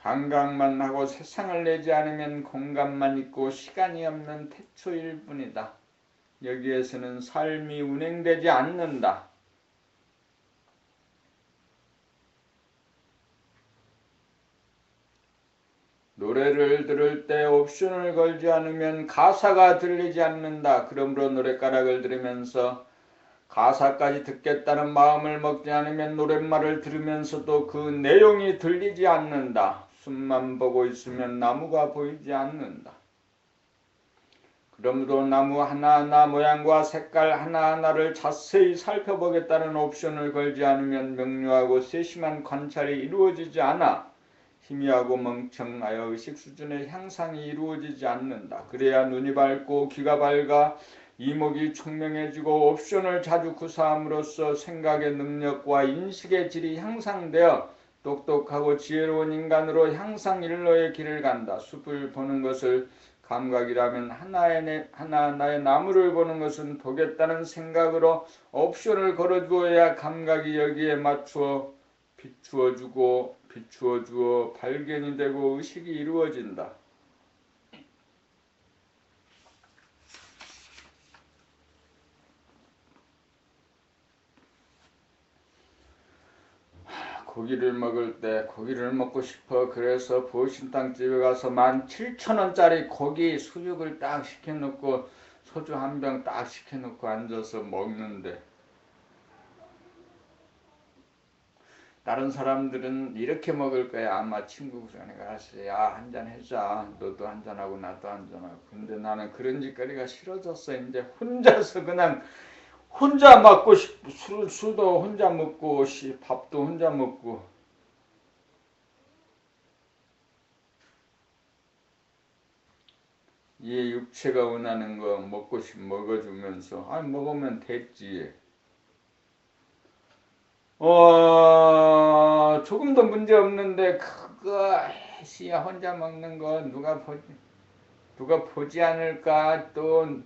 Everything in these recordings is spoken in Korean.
감각만 하고 세상을 내지 않으면 공간만 있고 시간이 없는 태초일 뿐이다. 여기에서는 삶이 운행되지 않는다. 노래를 들을 때 옵션을 걸지 않으면 가사가 들리지 않는다. 그러므로 노랫가락을 들으면서 가사까지 듣겠다는 마음을 먹지 않으면 노랫말을 들으면서도 그 내용이 들리지 않는다. 숲만 보고 있으면 나무가 보이지 않는다. 그러므로 나무 하나하나 모양과 색깔 하나하나를 자세히 살펴보겠다는 옵션을 걸지 않으면 명료하고 세심한 관찰이 이루어지지 않아 희미하고 멍청하여 의식 수준의 향상이 이루어지지 않는다. 그래야 눈이 밝고 귀가 밝아 이목이 총명해지고 옵션을 자주 구사함으로써 생각의 능력과 인식의 질이 향상되어 똑똑하고 지혜로운 인간으로 향상 일로의 길을 간다. 숲을 보는 것을 감각이라면 하나하나의 나무를 보는 것은 보겠다는 생각으로 옵션을 걸어주어야 감각이 여기에 맞추어 비추어주어 발견이 되고 의식이 이루어진다. 고기를 먹을 때 고기를 먹고 싶어. 그래서 보신탕집에 가서 17,000원짜리 고기 수육을 딱 시켜놓고 소주 한 병 딱 시켜놓고 앉아서 먹는데 다른 사람들은 이렇게 먹을 거야. 아마 친구 중에 가서 야 한잔 해자. 너도 한잔하고 나도 한잔하고. 근데 나는 그런 짓거리가 싫어졌어. 이제 혼자서 그냥 혼자 먹고 술도 혼자 먹고 밥도 혼자 먹고. 이 육체가 원하는 거 먹고 먹어주면서 먹으면 됐지. 조금도 문제 없는데 그거 시야 혼자 먹는 거 누가 보지 않을까. 또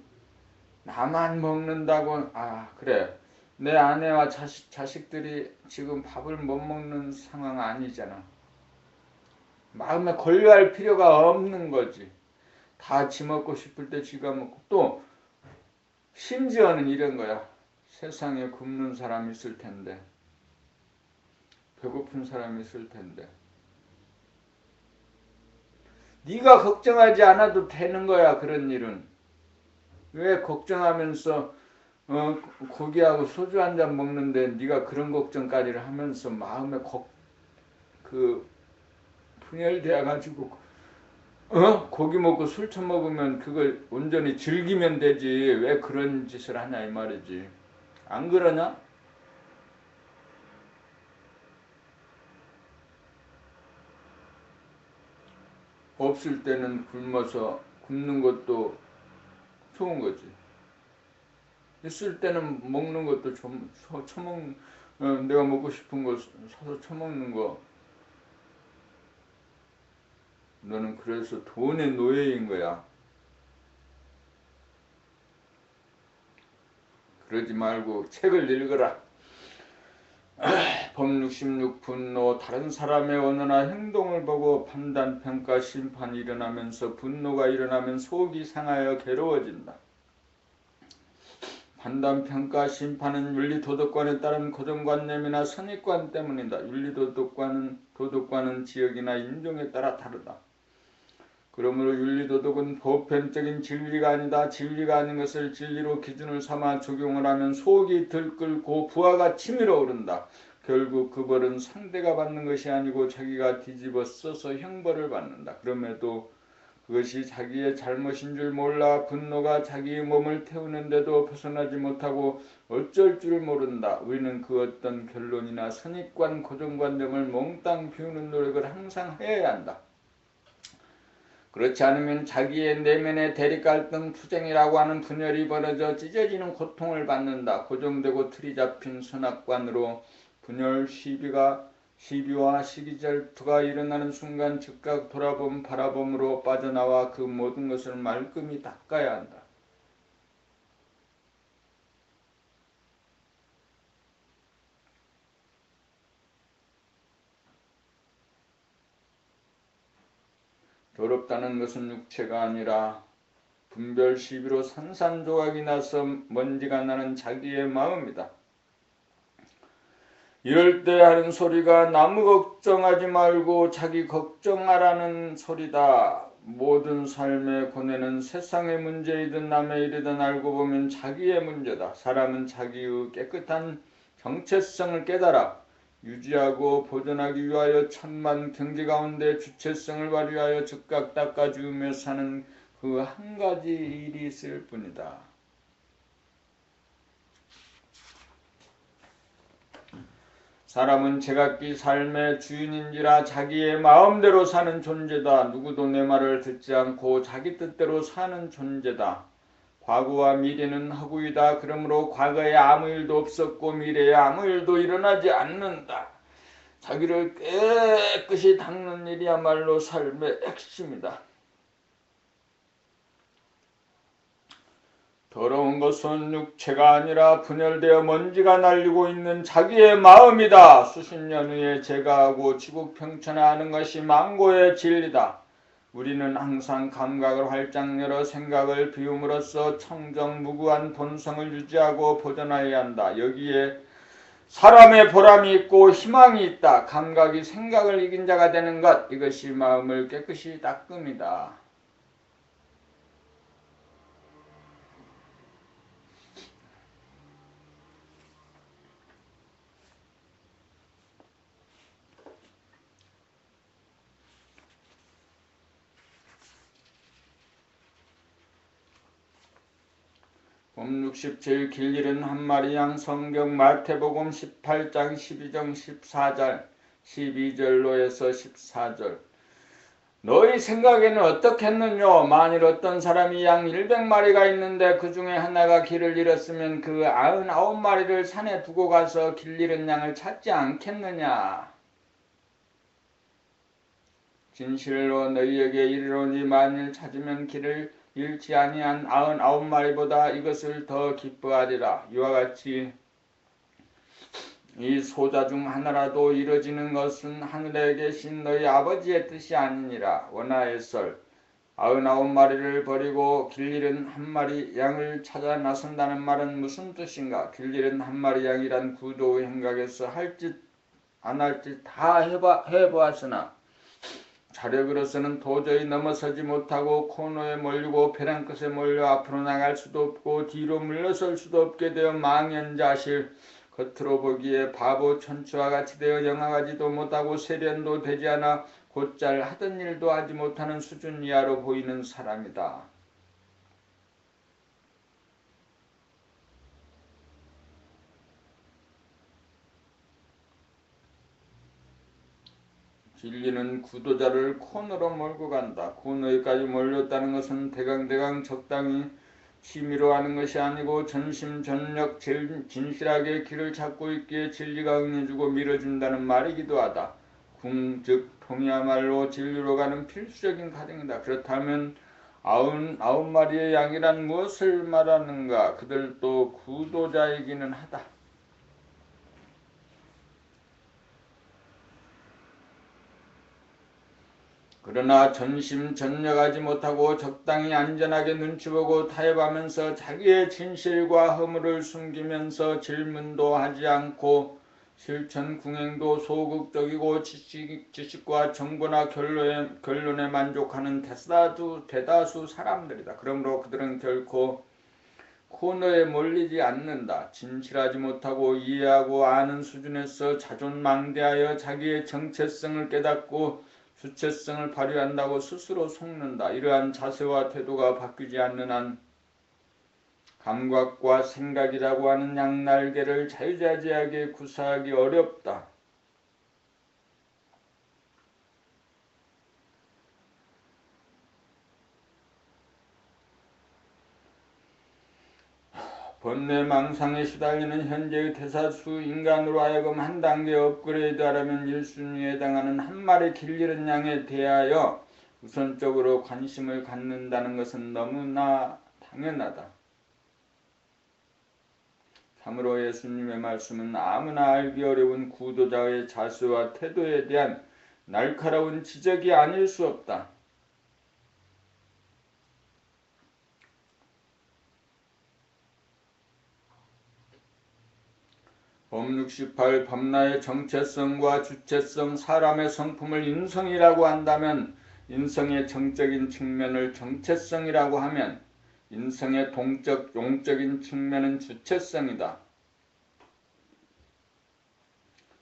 나만 먹는다고. 그래, 내 아내와 자식들이 지금 밥을 못 먹는 상황 아니잖아. 마음에 권유할 필요가 없는 거지. 다 지 먹고 싶을 때 지가 먹고. 또 심지어는 이런 거야. 세상에 굶는 사람 있을 텐데, 배고픈 사람 있을 텐데 네가 걱정하지 않아도 되는 거야. 그런 일은 왜 걱정하면서 고기하고 소주 한 잔 먹는데 네가 그런 걱정까지를 하면서 마음에 분열되어 가지고 고기 먹고 술 처먹으면 그걸 온전히 즐기면 되지. 왜 그런 짓을 하냐 이 말이지. 안 그러냐? 없을 때는 굶는 것도 좋은 거지. 있을 때는 먹는 것도 내가 먹고 싶은 거 사서 처먹는 거. 너는 그래서 돈의 노예인 거야. 그러지 말고 책을 읽어라. 법 66 분노. 다른 사람의 언어나 행동을 보고 판단, 평가, 심판이 일어나면서 분노가 일어나면 속이 상하여 괴로워진다. 판단, 평가, 심판은 윤리 도덕관에 따른 고정관념이나 선입관 때문이다. 윤리 도덕관은 지역이나 인종에 따라 다르다. 그러므로 윤리도덕은 보편적인 진리가 아니다. 진리가 아닌 것을 진리로 기준을 삼아 적용을 하면 속이 들끓고 부하가 치밀어 오른다. 결국 그 벌은 상대가 받는 것이 아니고 자기가 뒤집어 써서 형벌을 받는다. 그럼에도 그것이 자기의 잘못인 줄 몰라 분노가 자기의 몸을 태우는데도 벗어나지 못하고 어쩔 줄 모른다. 우리는 그 어떤 결론이나 선입관, 고정관념을 몽땅 비우는 노력을 항상 해야 한다. 그렇지 않으면 자기의 내면의 대립갈등, 투쟁이라고 하는 분열이 벌어져 찢어지는 고통을 받는다. 고정되고 틀이 잡힌 선악관으로 분열, 시비와 시기절투가 일어나는 순간 즉각 바라봄으로 빠져나와 그 모든 것을 말끔히 닦아야 한다. 더럽다는 것은 육체가 아니라 분별 시비로 산산조각이 나서 먼지가 나는 자기의 마음이다. 이럴 때 하는 소리가 나무 걱정하지 말고 자기 걱정하라는 소리다. 모든 삶의 고뇌는 세상의 문제이든 남의 일이든 알고 보면 자기의 문제다. 사람은 자기의 깨끗한 정체성을 깨달아 유지하고 보존하기 위하여 천만 경계 가운데 주체성을 발휘하여 즉각 닦아주며 사는 그 한 가지 일이 있을 뿐이다. 사람은 제각기 삶의 주인인지라 자기의 마음대로 사는 존재다. 누구도 내 말을 듣지 않고 자기 뜻대로 사는 존재다. 과거와 미래는 허구이다. 그러므로 과거에 아무 일도 없었고 미래에 아무 일도 일어나지 않는다. 자기를 깨끗이 닦는 일이야말로 삶의 핵심이다. 더러운 것은 육체가 아니라 분열되어 먼지가 날리고 있는 자기의 마음이다. 수십 년 후에 제가하고 지국평천하는 것이 망고의 진리다. 우리는 항상 감각을 활짝 열어 생각을 비움으로써 청정무구한 본성을 유지하고 보존해야 한다. 여기에 사람의 보람이 있고 희망이 있다. 감각이 생각을 이긴 자가 되는 것, 이것이 마음을 깨끗이 닦음이다. 봄 60제일 길일은 한 마리 양. 성경 마태복음 18장 12정 14절 12절로 해서 14절. 너희 생각에는 어떻겠느냐? 만일 어떤 사람이 양 100마리가 있는데 그 중에 하나가 길을 잃었으면 그 99마리를 산에 두고 가서 길 잃은 양을 찾지 않겠느냐? 진실로 너희에게 이르노니 만일 찾으면 길을 잃지 아니한 99마리보다 이것을 더 기뻐하리라. 이와 같이 이 소자 중 하나라도 이루어지는 것은 하늘에 계신 너희 아버지의 뜻이 아니니라. 원하에설 99마리를 버리고 길 잃은 한 마리 양을 찾아 나선다는 말은 무슨 뜻인가? 길 잃은 한 마리 양이란 구도 행각에서 할 짓 안 할 짓 다 해보았으나 자력으로서는 도저히 넘어서지 못하고 코너에 몰리고 벼랑 끝에 몰려 앞으로 나갈 수도 없고 뒤로 물러설 수도 없게 되어 망연자실, 겉으로 보기에 바보 천추와 같이 되어 영화하지도 못하고 세련도 되지 않아 곧잘 하던 일도 하지 못하는 수준 이하로 보이는 사람이다. 진리는 구도자를 코너로 몰고 간다. 코너에까지 몰렸다는 것은 대강대강 적당히 취미로 하는 것이 아니고 전심전력 진실하게 길을 찾고 있기에 진리가 응해주고 밀어준다는 말이기도 하다. 즉 통이야말로 진리로 가는 필수적인 과정이다. 그렇다면 99마리의 양이란 무엇을 말하는가? 그들도 구도자이기는 하다. 그러나 전심전력하지 못하고 적당히 안전하게 눈치 보고 타협하면서 자기의 진실과 허물을 숨기면서 질문도 하지 않고 실천 궁행도 소극적이고 지식과 정보나 결론에 만족하는 대다수 사람들이다. 그러므로 그들은 결코 코너에 몰리지 않는다. 진실하지 못하고 이해하고 아는 수준에서 자존망대하여 자기의 정체성을 깨닫고 주체성을 발휘한다고 스스로 속는다. 이러한 자세와 태도가 바뀌지 않는 한 감각과 생각이라고 하는 양날개를 자유자재하게 구사하기 어렵다. 번뇌망상에 시달리는 현재의 대다수 인간으로 하여금 한 단계 업그레이드하려면 1순위에 해당하는 한 마리 길 잃은 양에 대하여 우선적으로 관심을 갖는다는 것은 너무나 당연하다. 참으로 예수님의 말씀은 아무나 알기 어려운 구도자의 자세와 태도에 대한 날카로운 지적이 아닐 수 없다. 법 68. 법나의 정체성과 주체성, 사람의 성품을 인성이라고 한다면 인성의 정적인 측면을 정체성이라고 하면 인성의 동적, 용적인 측면은 주체성이다.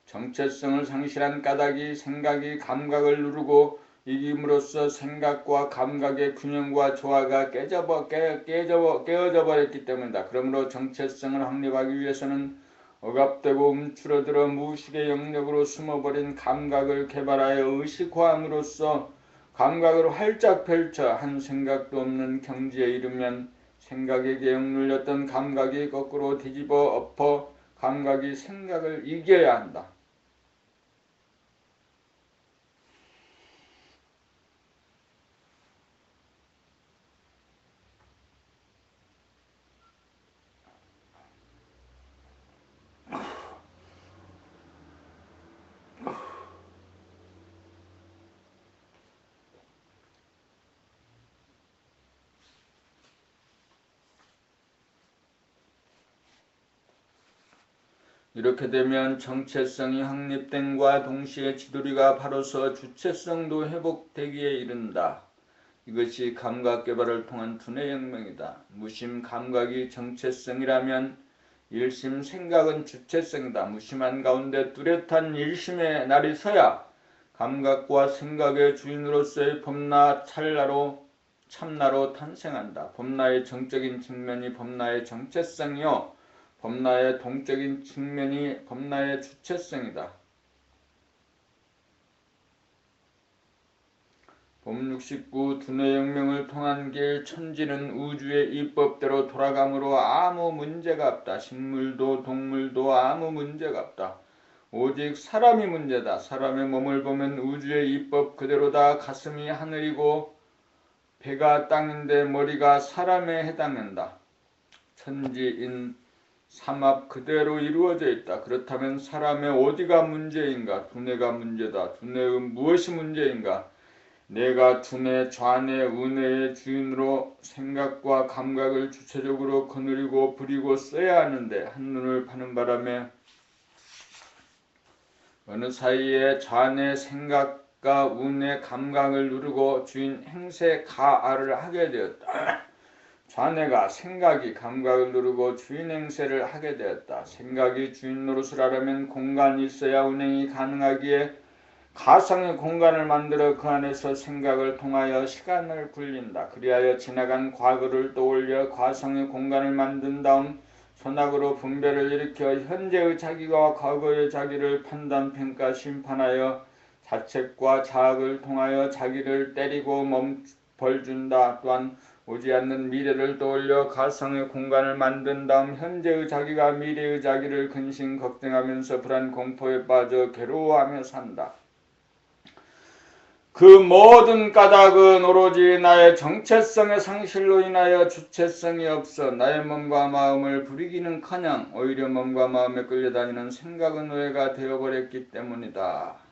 정체성을 상실한 까닭이 생각이 감각을 누르고 이김으로써 생각과 감각의 균형과 조화가 깨어져 버렸기 때문이다. 그러므로 정체성을 확립하기 위해서는 억압되고 움츠러들어 무의식의 영역으로 숨어버린 감각을 개발하여 의식화함으로써 감각을 활짝 펼쳐 한 생각도 없는 경지에 이르면 생각에게 억눌렸던 감각이 거꾸로 뒤집어 엎어 감각이 생각을 이겨야 한다. 이렇게 되면 정체성이 확립됨과 동시에 지도리가 바로서 주체성도 회복되기에 이른다. 이것이 감각 개발을 통한 두뇌 혁명이다. 무심 감각이 정체성이라면 일심 생각은 주체성이다. 무심한 가운데 뚜렷한 일심의 날이 서야 감각과 생각의 주인으로서의 법나 참나로 탄생한다. 법나의 정적인 측면이 법나의 정체성이요 법나의 동적인 측면이 법나의 주체성이다. 법 69. 두뇌혁명을 통한 길 천지는 우주의 이법대로 돌아가므로 아무 문제가 없다. 식물도 동물도 아무 문제가 없다. 오직 사람이 문제다. 사람의 몸을 보면 우주의 이법 그대로다. 가슴이 하늘이고 배가 땅인데 머리가 사람에 해당한다. 천지인 삼합 그대로 이루어져 있다. 그렇다면 사람의 어디가 문제인가? 두뇌가 문제다. 두뇌의 무엇이 문제인가? 내가 두뇌, 좌뇌, 우뇌의 주인으로 생각과 감각을 주체적으로 거느리고 부리고 써야 하는데 한눈을 파는 바람에 어느 사이에 좌뇌 생각과 우뇌 감각을 누르고 주인 행세 가아를 하게 되었다. 좌뇌가 생각이 감각을 누르고 주인 행세를 하게 되었다. 생각이 주인 노릇을 하려면 공간이 있어야 운행이 가능하기에 가상의 공간을 만들어 그 안에서 생각을 통하여 시간을 굴린다. 그리하여 지나간 과거를 떠올려 가상의 공간을 만든 다음 손학으로 분별을 일으켜 현재의 자기와 과거의 자기를 판단, 평가, 심판하여 자책과 자학을 통하여 자기를 때리고 벌준다. 또한 오지 않는 미래를 떠올려 가상의 공간을 만든 다음 현재의 자기가 미래의 자기를 근심 걱정하면서 불안 공포에 빠져 괴로워하며 산다. 그 모든 까닭은 오로지 나의 정체성의 상실로 인하여 주체성이 없어 나의 몸과 마음을 부리기는커녕 오히려 몸과 마음에 끌려다니는 생각의 노예가 되어버렸기 때문이다.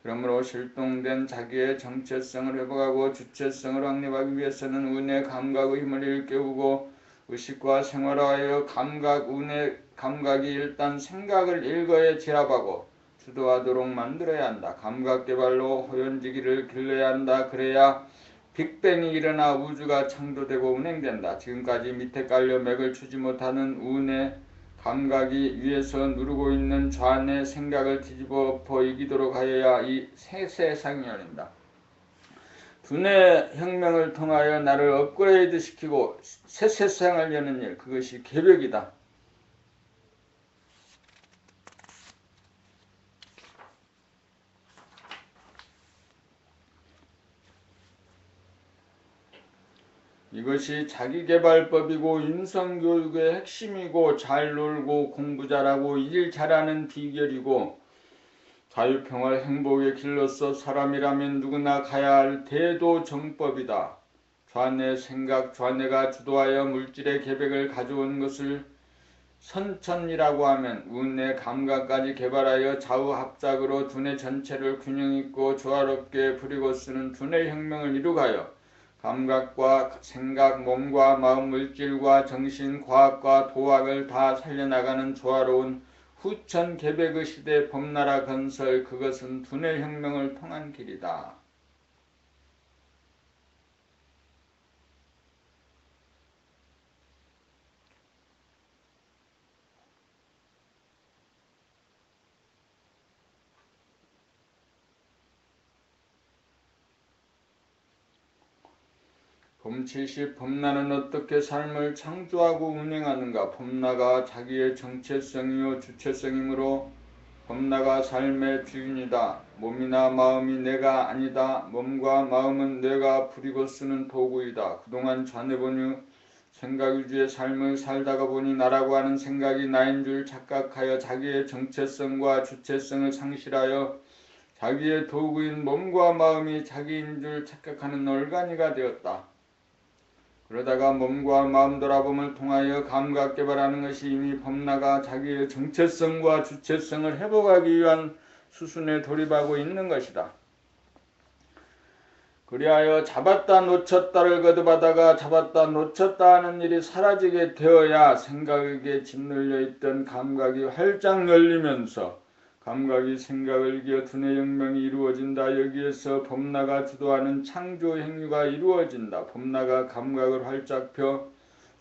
그러므로 실종된 자기의 정체성을 회복하고 주체성을 확립하기 위해서는 운의 감각의 힘을 일깨우고 의식과 생활화하여 감각이 일단 생각을 일거에 제압하고 주도하도록 만들어야 한다. 감각개발로 호연지기를 길러야 한다. 그래야 빅뱅이 일어나 우주가 창조되고 운행된다. 지금까지 밑에 깔려 맥을 추지 못하는 운의 감각이 위에서 누르고 있는 좌뇌 생각을 뒤집어 엎어 이기도록 하여야 이 새 세상이 열린다. 두뇌 혁명을 통하여 나를 업그레이드 시키고 새 세상을 여는 일, 그것이 개벽이다. 이것이 자기개발법이고 인성교육의 핵심이고 잘 놀고 공부 잘하고 일 잘하는 비결이고 자유평화 행복의 길로서 사람이라면 누구나 가야 할 대도정법이다. 좌뇌 생각, 좌뇌가 주도하여 물질의 계백을 가져온 것을 선천이라고 하면 우뇌 감각까지 개발하여 좌우합작으로 두뇌 전체를 균형있고 조화롭게 부리고 쓰는 두뇌 혁명을 이루가여 감각과 생각, 몸과 마음, 물질과 정신, 과학과 도학을 다 살려나가는 조화로운 후천 개백의 시대 범나라 건설, 그것은 두뇌 혁명을 통한 길이다. 범70 범나는 어떻게 삶을 창조하고 운행하는가? 범나가 자기의 정체성이요 주체성이므로 범나가 삶의 주인이다. 몸이나 마음이 내가 아니다. 몸과 마음은 내가 부리고 쓰는 도구이다. 그동안 자네본 후 생각 위주의 삶을 살다가 보니 나라고 하는 생각이 나인 줄 착각하여 자기의 정체성과 주체성을 상실하여 자기의 도구인 몸과 마음이 자기인 줄 착각하는 얼간이가 되었다. 그러다가 몸과 마음 돌아봄을 통하여 감각 개발하는 것이 이미 범나가 자기의 정체성과 주체성을 회복하기 위한 수순에 돌입하고 있는 것이다. 그리하여 잡았다 놓쳤다를 거듭하다가 잡았다 놓쳤다 하는 일이 사라지게 되어야 생각에게 짓눌려 있던 감각이 활짝 열리면서 감각이 생각을 이겨 두뇌 혁명이 이루어진다. 여기에서 범나가 주도하는 창조 행위가 이루어진다. 범나가 감각을 활짝 펴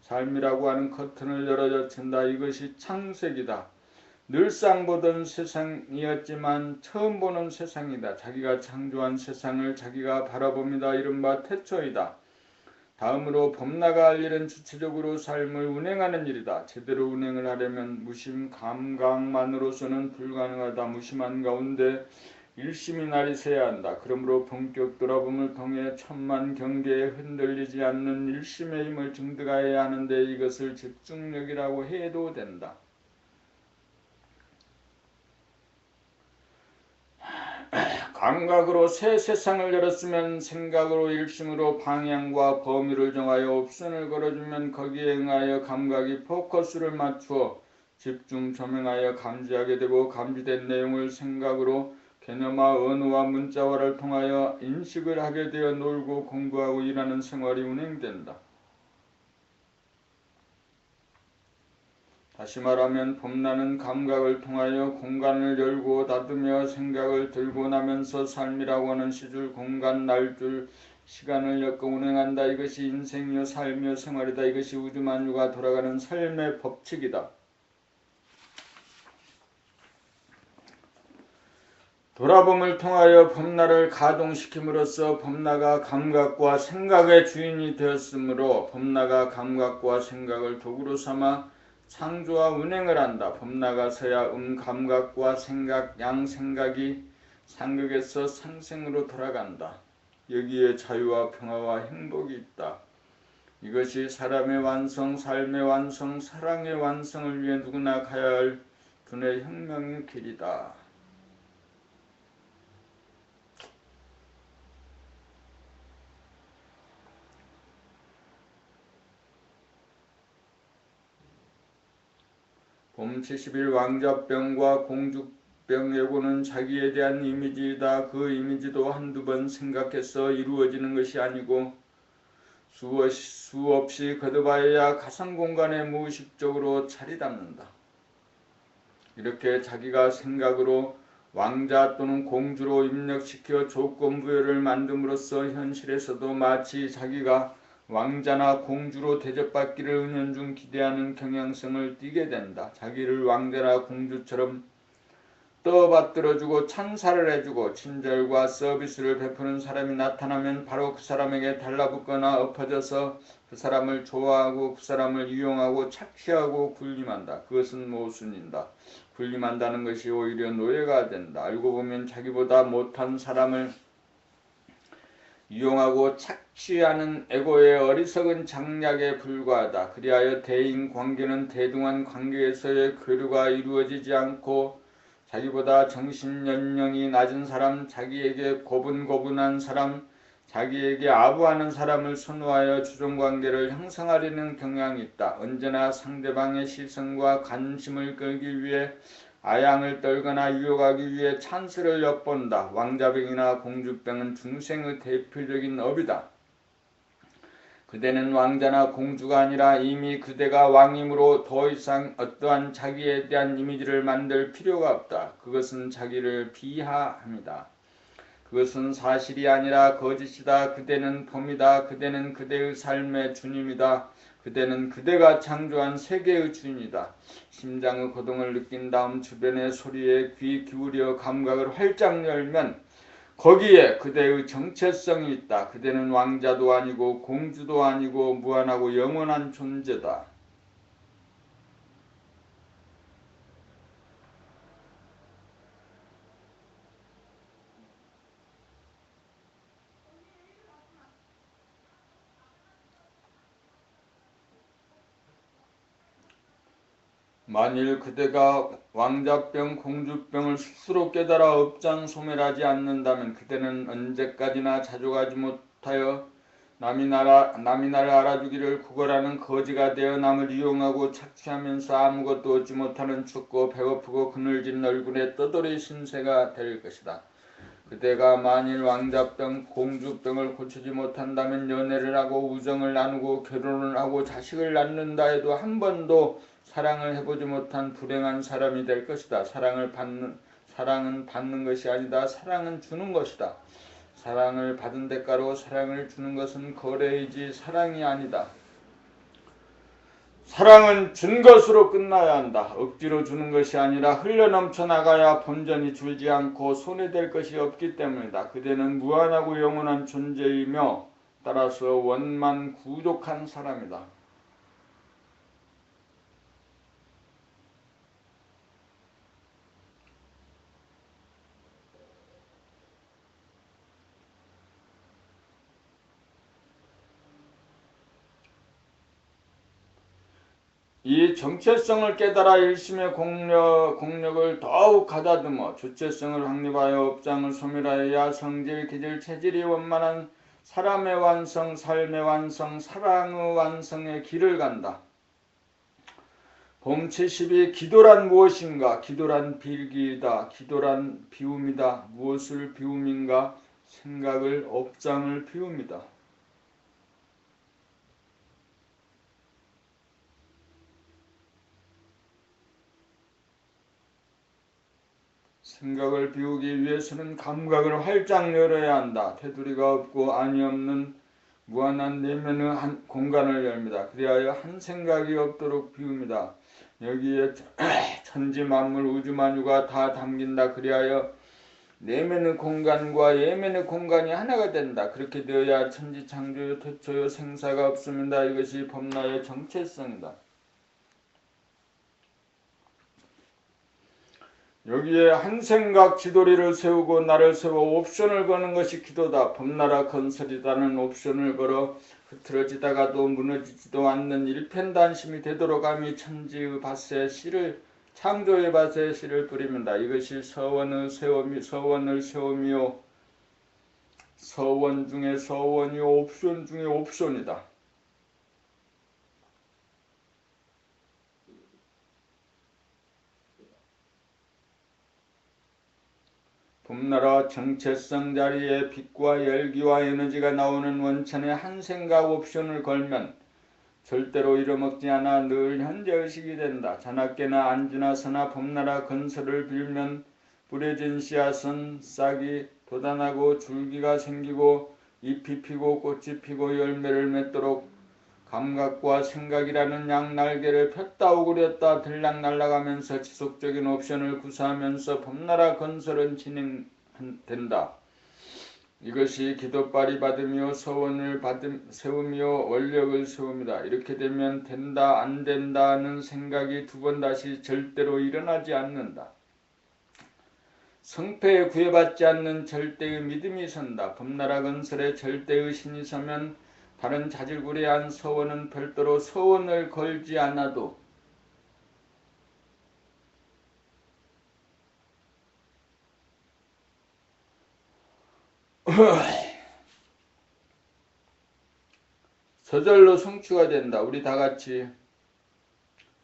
삶이라고 하는 커튼을 열어젖힌다. 이것이 창세기다. 늘상 보던 세상이었지만 처음 보는 세상이다. 자기가 창조한 세상을 자기가 바라봅니다. 이른바 태초이다. 다음으로 범나가 할 일은 주체적으로 삶을 운행하는 일이다. 제대로 운행을 하려면 무심 감각만으로서는 불가능하다. 무심한 가운데 일심이 나리새야 한다. 그러므로 본격 돌아봄을 통해 천만 경계에 흔들리지 않는 일심의 힘을 증득하여야 하는데 이것을 집중력이라고 해도 된다. 감각으로 새 세상을 열었으면 생각으로 일심으로 방향과 범위를 정하여 옵션을 걸어주면 거기에 응하여 감각이 포커스를 맞추어 집중 조명하여 감지하게 되고 감지된 내용을 생각으로 개념화 언어와 문자화를 통하여 인식을 하게 되어 놀고 공부하고 일하는 생활이 운행된다. 다시 말하면 범나는 감각을 통하여 공간을 열고 닫으며 생각을 들고 나면서 삶이라고 하는 시줄, 공간, 날줄, 시간을 엮어 운행한다. 이것이 인생이요 삶이요 생활이다. 이것이 우주만유가 돌아가는 삶의 법칙이다. 돌아봄을 통하여 범나를 가동시킴으로써 범나가 감각과 생각의 주인이 되었으므로 범나가 감각과 생각을 도구로 삼아 창조와 운행을 한다. 범나가서야 감각과 생각, 양생각이 상극에서 상생으로 돌아간다. 여기에 자유와 평화와 행복이 있다. 이것이 사람의 완성, 삶의 완성, 사랑의 완성을 위해 누구나 가야 할 두뇌 혁명의 길이다. 범71 왕자병과 공주병 예고는 자기에 대한 이미지이다. 그 이미지도 한두 번 생각해서 이루어지는 것이 아니고 수없이 거듭하여야 가상공간에 무의식적으로 자리 잡는다. 이렇게 자기가 생각으로 왕자 또는 공주로 입력시켜 조건부여를 만듦으로써 현실에서도 마치 자기가 왕자나 공주로 대접받기를 은연중 기대하는 경향성을 띠게 된다. 자기를 왕자나 공주처럼 떠받들어주고 찬사를 해주고 친절과 서비스를 베푸는 사람이 나타나면 바로 그 사람에게 달라붙거나 엎어져서 그 사람을 좋아하고 그 사람을 이용하고 착취하고 군림한다. 그것은 모순인다. 군림한다는 것이 오히려 노예가 된다. 알고 보면 자기보다 못한 사람을 이용하고 착취하는 에고의 어리석은 장략에 불과하다. 그리하여 대인관계는 대등한 관계에서의 교류가 이루어지지 않고 자기보다 정신연령이 낮은 사람, 자기에게 고분고분한 사람, 자기에게 아부하는 사람을 선호하여 주종관계를 형성하려는 경향이 있다. 언제나 상대방의 시선과 관심을 끌기 위해 아양을 떨거나 유혹하기 위해 찬스를 엿본다. 왕자병이나 공주병은 중생의 대표적인 업이다. 그대는 왕자나 공주가 아니라 이미 그대가 왕이므로 더 이상 어떠한 자기에 대한 이미지를 만들 필요가 없다. 그것은 자기를 비하합니다. 그것은 사실이 아니라 거짓이다. 그대는 봄이다. 그대는 그대의 삶의 주님이다. 그대는 그대가 창조한 세계의 주인이다. 심장의 고동을 느낀 다음 주변의 소리에 귀 기울여 감각을 활짝 열면 거기에 그대의 정체성이 있다. 그대는 왕자도 아니고 공주도 아니고 무한하고 영원한 존재다. 만일 그대가 왕자병, 공주병을 스스로 깨달아 업장소멸하지 않는다면 그대는 언제까지나 자족하지 못하여 남이 나를 알아주기를 구걸하는 거지가 되어 남을 이용하고 착취하면서 아무것도 얻지 못하는 춥고 배고프고 그늘진 얼굴의 떠돌이 신세가 될 것이다. 그대가 만일 왕자병, 공주병을 고치지 못한다면 연애를 하고 우정을 나누고 결혼을 하고 자식을 낳는다 해도 한 번도 사랑을 해보지 못한 불행한 사람이 될 것이다. 사랑은 받는 것이 아니다. 사랑은 주는 것이다. 사랑을 받은 대가로 사랑을 주는 것은 거래이지 사랑이 아니다. 사랑은 준 것으로 끝나야 한다. 억지로 주는 것이 아니라 흘러넘쳐 나가야 본전이 줄지 않고 손해될 것이 없기 때문이다. 그대는 무한하고 영원한 존재이며 따라서 원만구족한 사람이다. 이 정체성을 깨달아 일심의 공력을 더욱 가다듬어 주체성을 확립하여 업장을 소멸하여야 성질, 기질, 체질이 원만한 사람의 완성, 삶의 완성, 사랑의 완성의 길을 간다. 봄 70이 기도란 무엇인가? 기도란 빌기이다. 기도란 비움이다. 무엇을 비움인가? 생각을, 업장을 비웁니다. 생각을 비우기 위해서는 감각을 활짝 열어야 한다. 테두리가 없고 안이 없는 무한한 내면의 한 공간을 열립니다. 그리하여 한 생각이 없도록 비웁니다. 여기에 천지 만물 우주 만유가 다 담긴다. 그리하여 내면의 공간과 외면의 공간이 하나가 된다. 그렇게 되어야 천지 창조요 태초요 생사가 없습니다. 이것이 법나의 정체성이다. 여기에 한 생각 지도리를 세우고 나를 세워 옵션을 거는 것이 기도다. 법나라 건설이라는 옵션을 걸어 흐트러지다가도 무너지지도 않는 일편단심이 되도록 함이 천지의 밭에 씨를 창조의 밭에 씨를 뿌립니다. 이것이 서원을 세우며 서원 중에 서원이요 옵션 중에 옵션이다. 봄나라 정체성 자리에 빛과 열기와 에너지가 나오는 원천에 한 생각 옵션을 걸면 절대로 잃어먹지 않아 늘 현재의식이 된다. 자나깨나 안지나 서나 봄나라 건설을 빌면 뿌려진 씨앗은 싹이 돋아나고 줄기가 생기고 잎이 피고 꽃이 피고 열매를 맺도록 감각과 생각이라는 양날개를 폈다 오그렸다 들락날락하면서 지속적인 옵션을 구사하면서 봄나라 건설은 진행된다. 이것이 기도빨이 받으며 서원을 세우며 원력을 세웁니다. 이렇게 되면 된다 안 된다 하는 생각이 두 번 다시 절대로 일어나지 않는다. 성패에 구애받지 않는 절대의 믿음이 선다. 봄나라 건설에 절대의 신이 서면 다른 자질구레한 서원은 별도로 서원을 걸지 않아도 저절로 성취가 된다. 우리 다같이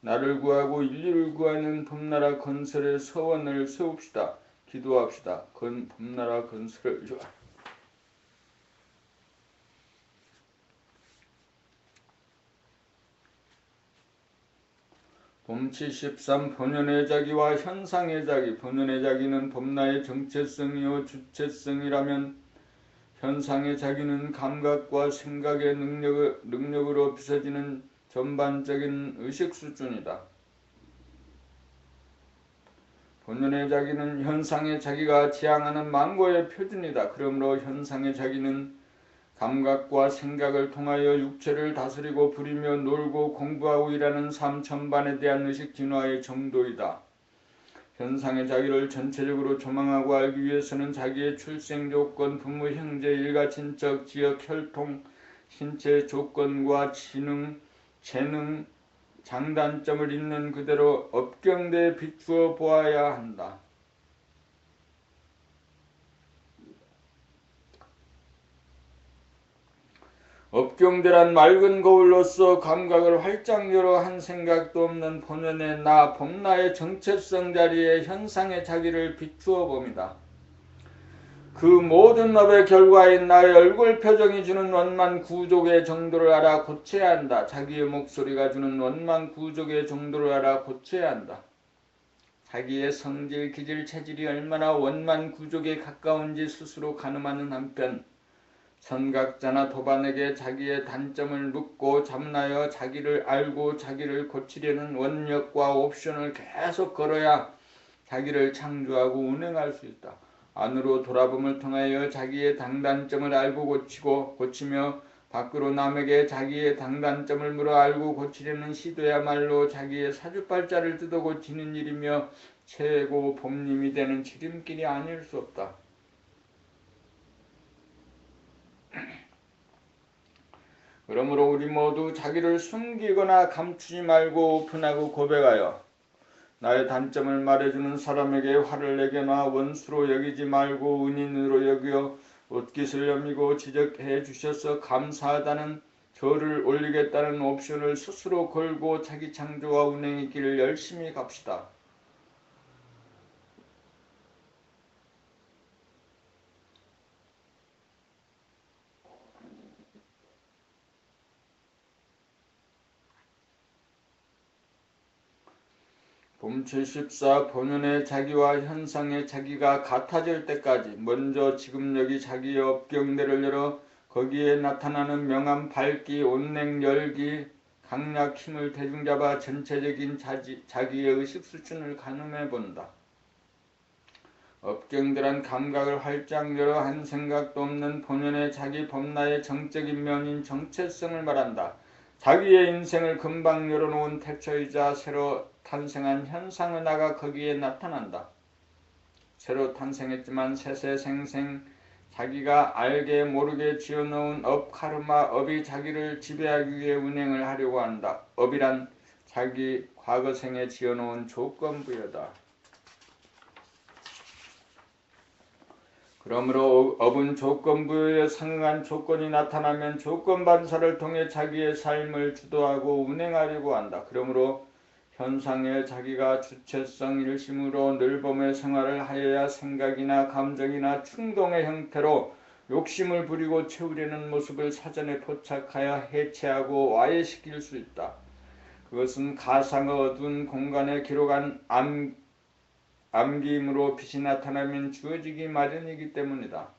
나를 구하고 인류를 구하는 봄나라 건설의 서원을 세웁시다. 기도합시다. 봄나라 건설을 봄치 13 본연의 자기와 현상의 자기. 본연의 자기는 범나의 정체성이요 주체성이라면 현상의 자기는 감각과 생각의 능력으로 빚어지는 전반적인 의식 수준이다. 본연의 자기는 현상의 자기가 지향하는 망고의 표준이다. 그러므로 현상의 자기는 감각과 생각을 통하여 육체를 다스리고 부리며 놀고 공부하고 일하는 삶 전반에 대한 의식 진화의 정도이다. 현상의 자기를 전체적으로 조망하고 알기 위해서는 자기의 출생 조건, 부모, 형제, 일가, 친척, 지역, 혈통, 신체 조건과 지능, 재능, 장단점을 있는 그대로 업경대에 비추어 보아야 한다. 업경대란 맑은 거울로서 감각을 활짝 열어 한 생각도 없는 본연의 나, 범나의 정체성 자리에 현상의 자기를 비추어 봅니다. 그 모든 업의 결과인 나의 얼굴 표정이 주는 원만 구족의 정도를 알아 고쳐야 한다. 자기의 목소리가 주는 원만 구족의 정도를 알아 고쳐야 한다. 자기의 성질, 기질, 체질이 얼마나 원만 구족에 가까운지 스스로 가늠하는 한편 선각자나 도반에게 자기의 단점을 묻고 잡나여 자기를 알고 자기를 고치려는 원력과 옵션을 계속 걸어야 자기를 창조하고 운행할 수 있다. 안으로 돌아봄을 통하여 자기의 장단점을 알고 고치며 밖으로 남에게 자기의 장단점을 물어 알고 고치려는 시도야말로 자기의 사주팔자를 뜯어 고치는 일이며 최고 봄님이 되는 지름길이 아닐 수 없다. 그러므로 우리 모두 자기를 숨기거나 감추지 말고 오픈하고 고백하여 나의 단점을 말해주는 사람에게 화를 내거나 원수로 여기지 말고 은인으로 여겨 옷깃을 여미고 지적해 주셔서 감사하다는 저를 올리겠다는 옵션을 스스로 걸고 자기 창조와 운행의 길을 열심히 갑시다. 봄 74 본연의 자기와 현상의 자기가 같아질 때까지 먼저 지금 여기 자기의 업경대를 열어 거기에 나타나는 명암, 밝기, 온냉, 열기, 강약, 힘을 대중잡아 전체적인 자기의 의식 수준을 가늠해 본다. 업경대란 감각을 활짝 열어 한 생각도 없는 본연의 자기 범나의 정적인 면인 정체성을 말한다. 자기의 인생을 금방 열어놓은 태초이자 새로 탄생한 현상의 나가 거기에 나타난다. 새로 탄생했지만 세세생생 자기가 알게 모르게 지어놓은 업 카르마, 업이 자기를 지배하기 위해 운행을 하려고 한다. 업이란 자기 과거생에 지어놓은 조건부여다. 그러므로 업은 조건부에 상응한 조건이 나타나면 조건 반사를 통해 자기의 삶을 주도하고 운행하려고 한다. 그러므로 현상의 자기가 주체성 일심으로 늘봄의 생활을 하여야 생각이나 감정이나 충동의 형태로 욕심을 부리고 채우려는 모습을 사전에 포착하여 해체하고 와해시킬 수 있다. 그것은 가상의 어두운 공간에 기록한 암기임으로 빛이 나타나면 주어지기 마련이기 때문이다.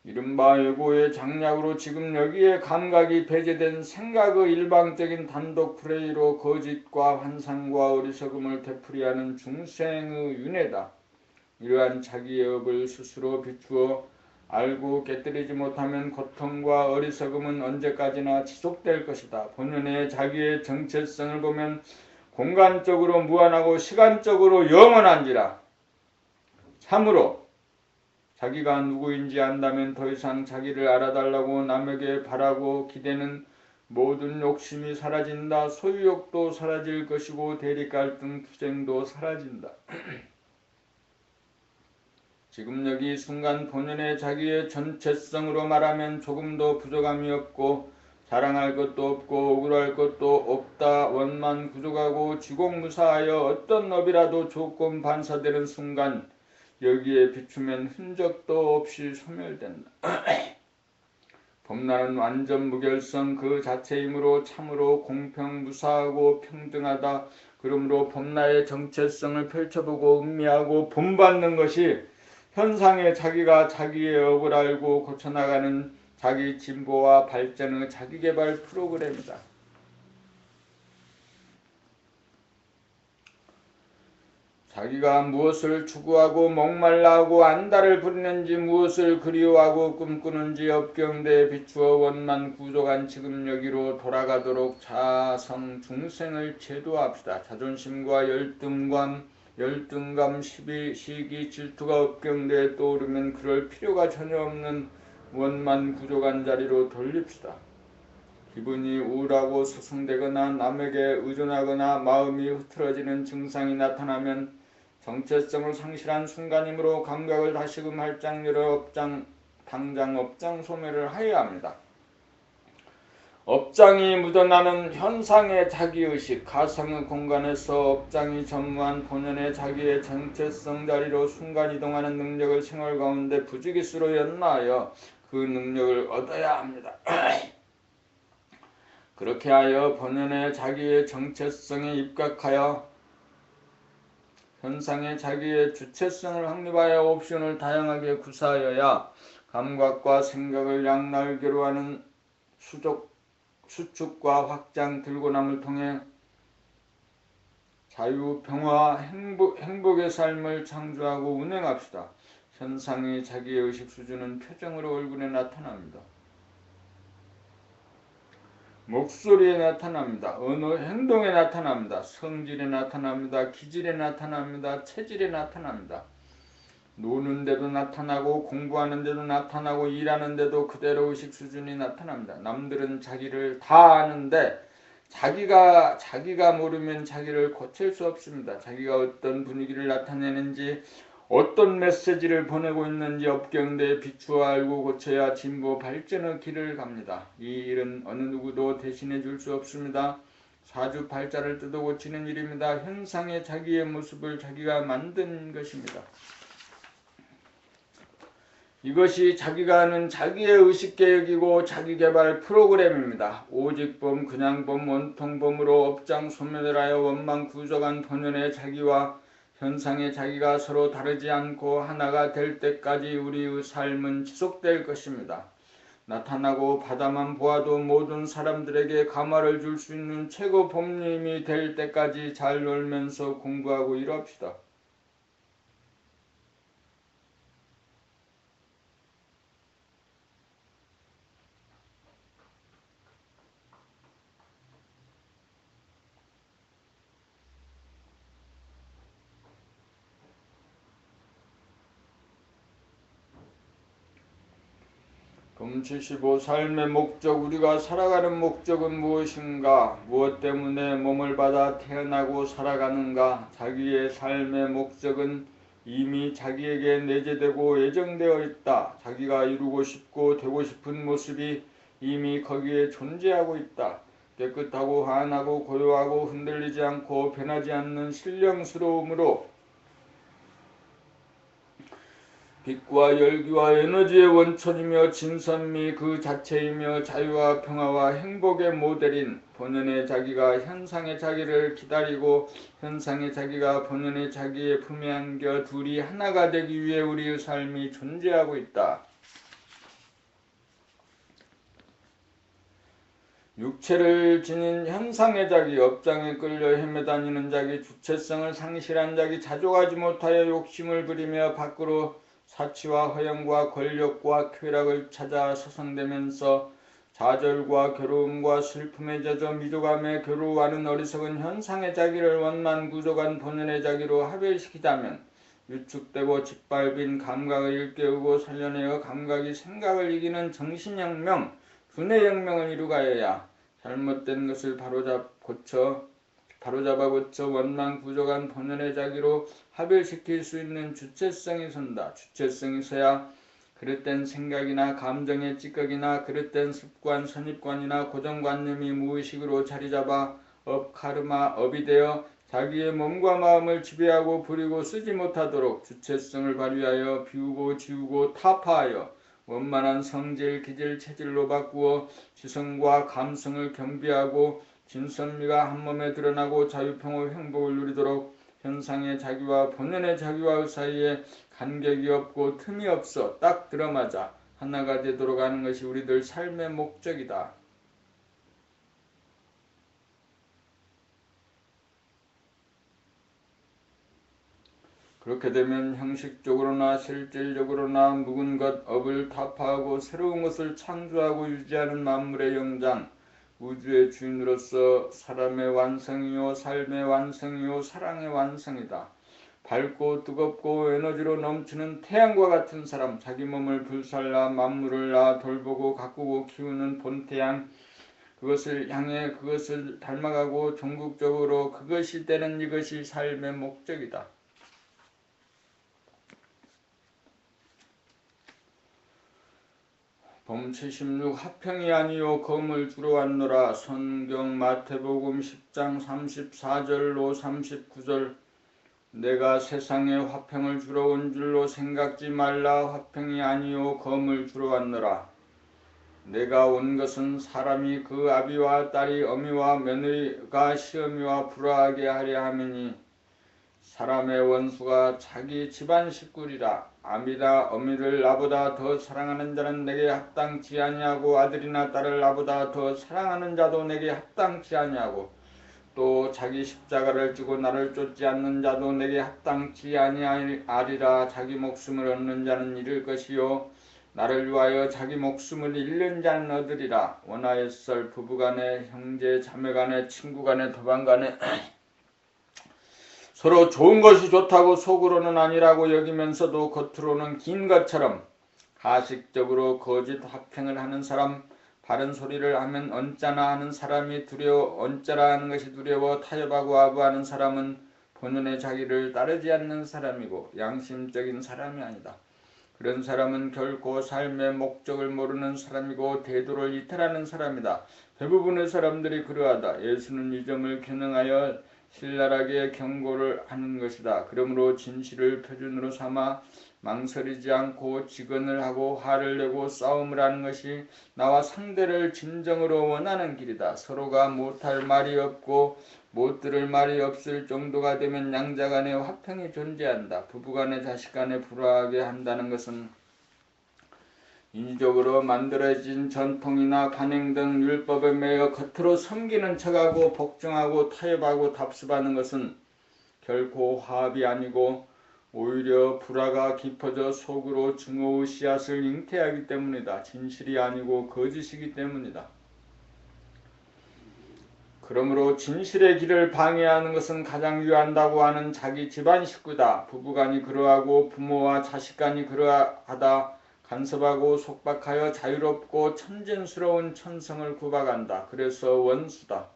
이른바 에고의 장략으로 지금 여기에 감각이 배제된 생각의 일방적인 단독 플레이로 거짓과 환상과 어리석음을 되풀이하는 중생의 윤회다. 이러한 자기의 업을 스스로 비추어 알고 깨뜨리지 못하면 고통과 어리석음은 언제까지나 지속될 것이다. 본연의 자기의 정체성을 보면 공간적으로 무한하고 시간적으로 영원한지라. 참으로 자기가 누구인지 안다면 더 이상 자기를 알아달라고 남에게 바라고 기대는 모든 욕심이 사라진다. 소유욕도 사라질 것이고 대립갈등 투쟁도 사라진다. 지금 여기 순간 본연의 자기의 전체성으로 말하면 조금도 부족함이 없고 자랑할 것도 없고 억울할 것도 없다. 원만 구족하고 지공무사하여 어떤 업이라도 조건 반사되는 순간 여기에 비추면 흔적도 없이 소멸된다. 범나는 완전 무결성 그 자체이므로 참으로 공평무사하고 평등하다. 그러므로 범나의 정체성을 펼쳐보고 음미하고 본받는 것이 현상의 자기가 자기의 업을 알고 고쳐나가는 자기 진보와 발전의 자기개발 프로그램이다. 자기가 무엇을 추구하고 목말라하고 안달을 부리는지 무엇을 그리워하고 꿈꾸는지 업경대에 비추어 원만 구족한 지금 여기로 돌아가도록 자성 중생을 제도합시다. 자존심과 열등감, 시비, 시기, 질투가 업경대에 떠오르면 그럴 필요가 전혀 없는 원만 구족한 자리로 돌립시다. 기분이 우울하고 소송되거나 남에게 의존하거나 마음이 흐트러지는 증상이 나타나면 정체성을 상실한 순간이므로 감각을 다시금 활짝 열어 당장 업장 소멸을 하여야 합니다. 업장이 묻어나는 현상의 자기의식, 가상의 공간에서 업장이 전무한 본연의 자기의 정체성 자리로 순간이동하는 능력을 생활 가운데 부지기수로 연마하여 그 능력을 얻어야 합니다. 그렇게 하여 본연의 자기의 정체성에 입각하여 현상의 자기의 주체성을 확립하여 옵션을 다양하게 구사하여야 감각과 생각을 양날개로 하는 수축과 확장 들고남을 통해 자유, 평화, 행복의 삶을 창조하고 운행합시다. 현상의 자기의 의식 수준은 표정으로 얼굴에 나타납니다. 목소리에 나타납니다. 언어, 행동에 나타납니다. 성질에 나타납니다. 기질에 나타납니다. 체질에 나타납니다. 노는 데도 나타나고 공부하는 데도 나타나고 일하는 데도 그대로 의식 수준이 나타납니다. 남들은 자기를 다 아는데 자기가 모르면 자기를 고칠 수 없습니다. 자기가 어떤 분위기를 나타내는지 어떤 메시지를 보내고 있는지 업경대에 비추어 알고 고쳐야 진보 발전의 길을 갑니다. 이 일은 어느 누구도 대신해 줄 수 없습니다. 사주팔자를 뜯어 고치는 일입니다. 현상의 자기의 모습을 자기가 만든 것입니다. 이것이 자기가 하는 자기의 의식개혁이고 자기개발 프로그램입니다. 오직범, 그냥범, 원통범으로 업장 소멸을 하여 원망구족한 본연의 자기와 현상의 자기가 서로 다르지 않고 하나가 될 때까지 우리의 삶은 지속될 것입니다. 나타나고 바다만 보아도 모든 사람들에게 감화를 줄 수 있는 최고 법님이 될 때까지 잘 놀면서 공부하고 일합시다. 금 75 삶의 목적, 우리가 살아가는 목적은 무엇인가? 무엇 때문에 몸을 받아 태어나고 살아가는가? 자기의 삶의 목적은 이미 자기에게 내재되고 예정되어 있다. 자기가 이루고 싶고 되고 싶은 모습이 이미 거기에 존재하고 있다. 깨끗하고 환하고 고요하고 흔들리지 않고 변하지 않는 신령스러움으로 빛과 열기와 에너지의 원천이며 진선미 그 자체이며 자유와 평화와 행복의 모델인 본연의 자기가 현상의 자기를 기다리고 현상의 자기가 본연의 자기의 품에 안겨 둘이 하나가 되기 위해 우리의 삶이 존재하고 있다. 육체를 지닌 현상의 자기, 업장에 끌려 헤매다니는 자기, 주체성을 상실한 자기, 자족하지 못하여 욕심을 부리며 밖으로 사치와 허영과 권력과 쾌락을 찾아 서성대면서 좌절과 괴로움과 슬픔에 젖어 미도감에 괴로워하는 어리석은 현상의 자기를 원만구족한 본연의 자기로 하별시키자면 위축되고 짓밟힌 감각을 일깨우고 살려내어 감각이 생각을 이기는 정신혁명, 두뇌혁명을 이루가여야 잘못된 것을 바로잡아 고쳐 원만구족한 본연의 자기로 하별시킬 수 있는 주체성이 선다. 주체성이 서야 그릇된 생각이나 감정의 찌꺼기나 그릇된 습관, 선입관이나 고정관념이 무의식으로 자리잡아 카르마, 업이 되어 자기의 몸과 마음을 지배하고 부리고 쓰지 못하도록 주체성을 발휘하여 비우고 지우고 타파하여 원만한 성질, 기질, 체질로 바꾸어 지성과 감성을 겸비하고 진선미가 한몸에 드러나고 자유평화 행복을 누리도록 현상의 자기와 본연의 자기와 사이에 간격이 없고 틈이 없어 딱 들어맞아 하나가 되도록 하는 것이 우리들 삶의 목적이다. 그렇게 되면 형식적으로나 실질적으로나 묵은 것, 업을 타파하고 새로운 것을 창조하고 유지하는 만물의 영장, 우주의 주인으로서 사람의 완성이요 삶의 완성이요 사랑의 완성이다. 밝고 뜨겁고 에너지로 넘치는 태양과 같은 사람, 자기 몸을 불살라 만물을 낳아 돌보고 가꾸고 키우는 본태양, 그것을 향해 그것을 닮아가고 종국적으로 그것이 되는 이것이 삶의 목적이다. 봄 76 화평이 아니요 검을 주러 왔노라. 성경 마태복음 10장 34절로 39절. 내가 세상에 화평을 주러 온 줄로 생각지 말라. 화평이 아니요 검을 주러 왔노라. 내가 온 것은 사람이 그 아비와 딸이 어미와 며느리가 시어미와 불화하게 하려 함이니 사람의 원수가 자기 집안 식구리라. 아비나 어미를 나보다 더 사랑하는 자는 내게 합당치 아니하고 아들이나 딸을 나보다 더 사랑하는 자도 내게 합당치 아니하고 또 자기 십자가를 지고 나를 쫓지 않는 자도 내게 합당치 아니하리라. 자기 목숨을 얻는 자는 잃을 것이요 나를 위하여 자기 목숨을 잃는 자는 얻으리라. 원하였을 부부간에 형제 자매간에 친구간에 도반간에 서로 좋은 것이 좋다고 속으로는 아니라고 여기면서도 겉으로는 긴 것처럼 가식적으로 거짓 화평을 하는 사람, 바른 소리를 하면 언짢아 하는 사람이 언짢아 하는 것이 두려워 타협하고 아부하는 사람은 본연의 자기를 따르지 않는 사람이고 양심적인 사람이 아니다. 그런 사람은 결코 삶의 목적을 모르는 사람이고 대도를 이탈하는 사람이다. 대부분의 사람들이 그러하다. 예수는 이 점을 겨냥하여 신랄하게 경고를 하는 것이다. 그러므로 진실을 표준으로 삼아 망설이지 않고 직언을 하고 화를 내고 싸움을 하는 것이 나와 상대를 진정으로 원하는 길이다. 서로가 못할 말이 없고 못 들을 말이 없을 정도가 되면 양자간에 화평이 존재한다. 부부간에 자식간에 불화하게 한다는 것은 인위적으로 만들어진 전통이나 관행 등 율법에 매여 겉으로 섬기는 척하고 복종하고 타협하고 답습하는 것은 결코 화합이 아니고 오히려 불화가 깊어져 속으로 증오의 씨앗을 잉태하기 때문이다. 진실이 아니고 거짓이기 때문이다. 그러므로 진실의 길을 방해하는 것은 가장 유한다고 하는 자기 집안 식구다. 부부간이 그러하고 부모와 자식간이 그러하다. 간섭하고 속박하여 자유롭고 천진스러운 천성을 구박한다. 그래서 원수다.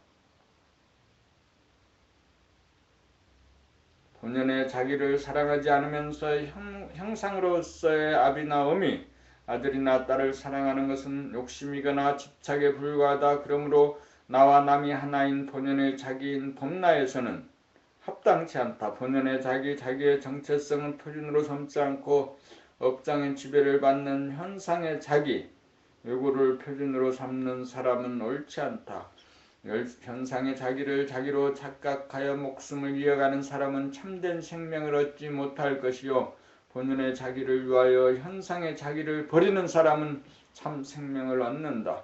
본연의 자기를 사랑하지 않으면서 형상으로서의 아비나 어미, 아들이나 딸을 사랑하는 것은 욕심이거나 집착에 불과하다. 그러므로 나와 남이 하나인 본연의 자기인 범나에서는 합당치 않다. 본연의 자기의 정체성은 표준으로 삼지 않고 업장의 지배를 받는 현상의 자기, 요구를 표준으로 삼는 사람은 옳지 않다. 현상의 자기를 자기로 착각하여 목숨을 이어가는 사람은 참된 생명을 얻지 못할 것이요 본연의 자기를 위하여 현상의 자기를 버리는 사람은 참 생명을 얻는다.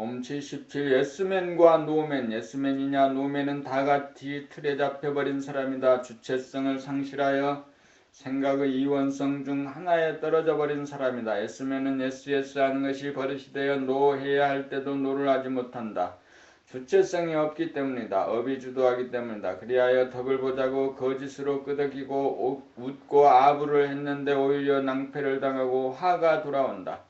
봄 77 예스맨과 노맨. 예스맨이냐 노맨은 다같이 틀에 잡혀버린 사람이다. 주체성을 상실하여 생각의 이원성 중 하나에 떨어져 버린 사람이다. 예스맨은 예스 하는 것이 버릇이 되어 노 해야 할 때도 노를 하지 못한다. 주체성이 없기 때문이다. 업이 주도하기 때문이다. 그리하여 덕을 보자고 거짓으로 끄덕이고 웃고 아부를 했는데 오히려 낭패를 당하고 화가 돌아온다.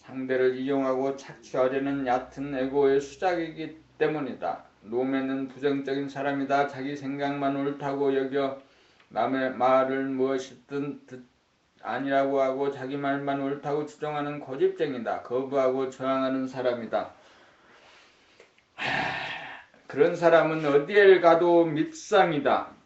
상대를 이용하고 착취하려는 얕은 에고의 수작이기 때문이다. 노매는 부정적인 사람이다. 자기 생각만 옳다고 여겨 남의 말을 무엇이든 아니라고 하고 자기 말만 옳다고 주장하는 고집쟁이다. 거부하고 저항하는 사람이다. 그런 사람은 어디에 가도 밉상이다.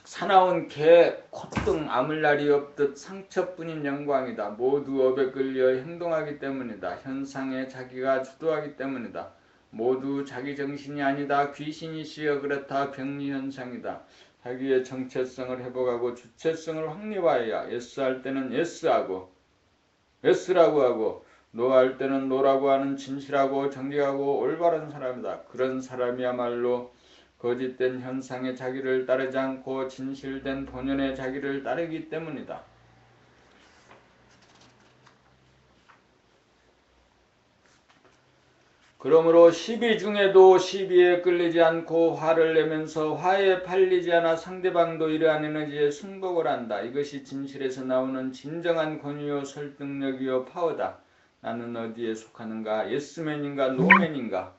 사나운 개, 콧등 아물 날이 없듯 상처뿐인 영광이다. 모두 업에 끌려 행동하기 때문이다. 현상에 자기가 주도하기 때문이다. 모두 자기 정신이 아니다. 귀신이 씌어 그렇다. 병리현상이다. 자기의 정체성을 회복하고 주체성을 확립하여야 예스할 때는 예스하고 예스라고 하고 노할 때는 노라고 하는 진실하고 정직하고 올바른 사람이다. 그런 사람이야말로 거짓된 현상의 자기를 따르지 않고 진실된 본연의 자기를 따르기 때문이다. 그러므로 시비 중에도 시비에 끌리지 않고 화를 내면서 화에 팔리지 않아 상대방도 이러한 에너지에 승복을 한다. 이것이 진실에서 나오는 진정한 권위요 설득력이요 파워다. 나는 어디에 속하는가? 예스맨인가 노맨인가?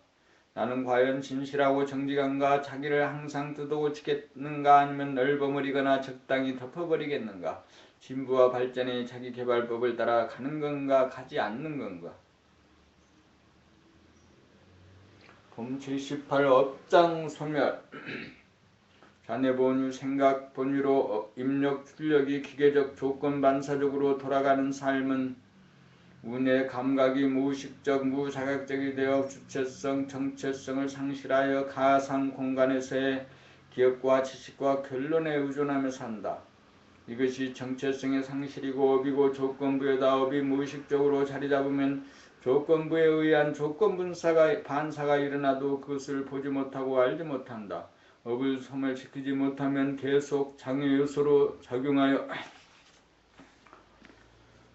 나는 과연 진실하고 정직한가? 자기를 항상 뜯어고치겠는가? 아니면 넓어버리거나 적당히 덮어버리겠는가? 진부와 발전의 자기개발법을 따라 가는 건가? 가지 않는 건가? 봄 78 업장 소멸 자네 본유 생각 본유로 입력 출력이 기계적 조건 반사적으로 돌아가는 삶은 운의 감각이 무의식적 무자각적이 되어 주체성 정체성을 상실하여 가상 공간에서의 기억과 지식과 결론에 의존하며 산다. 이것이 정체성의 상실이고 업이고 조건부에다 업이 무의식적으로 자리잡으면 조건부에 의한 반사가 일어나도 그것을 보지 못하고 알지 못한다. 업을 소멸시키지 못하면 계속 장애요소로 작용하여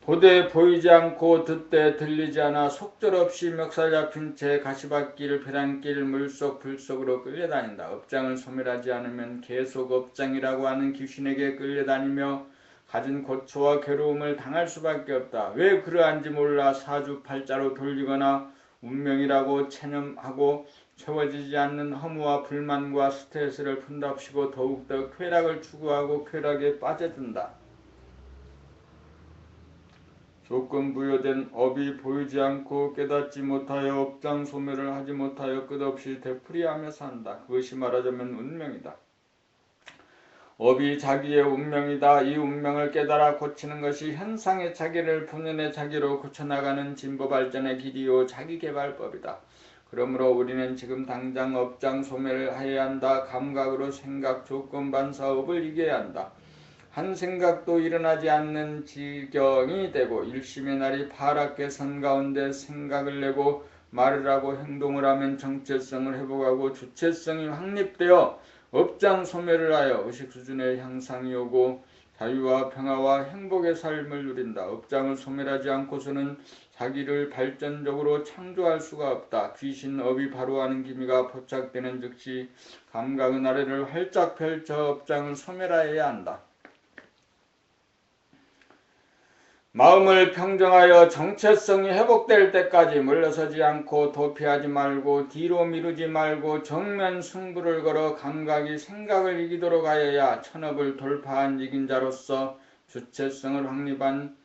보되 보이지 않고 듣되 들리지 않아 속절없이 멱살 잡힌 채 가시밭길 벼랑길 물속 불속으로 끌려다닌다. 업장을 소멸하지 않으면 계속 업장이라고 하는 귀신에게 끌려다니며 가진 고초와 괴로움을 당할 수밖에 없다. 왜 그러한지 몰라 사주팔자로 돌리거나 운명이라고 체념하고 채워지지 않는 허무와 불만과 스트레스를 푼답시고 더욱더 쾌락을 추구하고 쾌락에 빠져든다. 조건 부여된 업이 보이지 않고 깨닫지 못하여 업장 소멸을 하지 못하여 끝없이 되풀이하며 산다. 그것이 말하자면 운명이다. 업이 자기의 운명이다. 이 운명을 깨달아 고치는 것이 현상의 자기를 본연의 자기로 고쳐나가는 진보발전의 길이요 자기개발법이다. 그러므로 우리는 지금 당장 업장 소멸을 해야 한다. 감각으로 생각, 조건, 반사, 업을 이겨야 한다. 한 생각도 일어나지 않는 지경이 되고 일심의 날이 파랗게 선 가운데 생각을 내고 말을 하고 행동을 하면 정체성을 회복하고 주체성이 확립되어 업장 소멸을 하여 의식 수준의 향상이 오고 자유와 평화와 행복의 삶을 누린다. 업장을 소멸하지 않고서는 자기를 발전적으로 창조할 수가 없다. 귀신 업이 바로 하는 기미가 포착되는 즉시 감각의 나래를 활짝 펼쳐 업장을 소멸하여야 한다. 마음을 평정하여 정체성이 회복될 때까지 물러서지 않고 도피하지 말고 뒤로 미루지 말고 정면 승부를 걸어 감각이 생각을 이기도록 하여야 천업을 돌파한 이긴 자로서 주체성을 확립한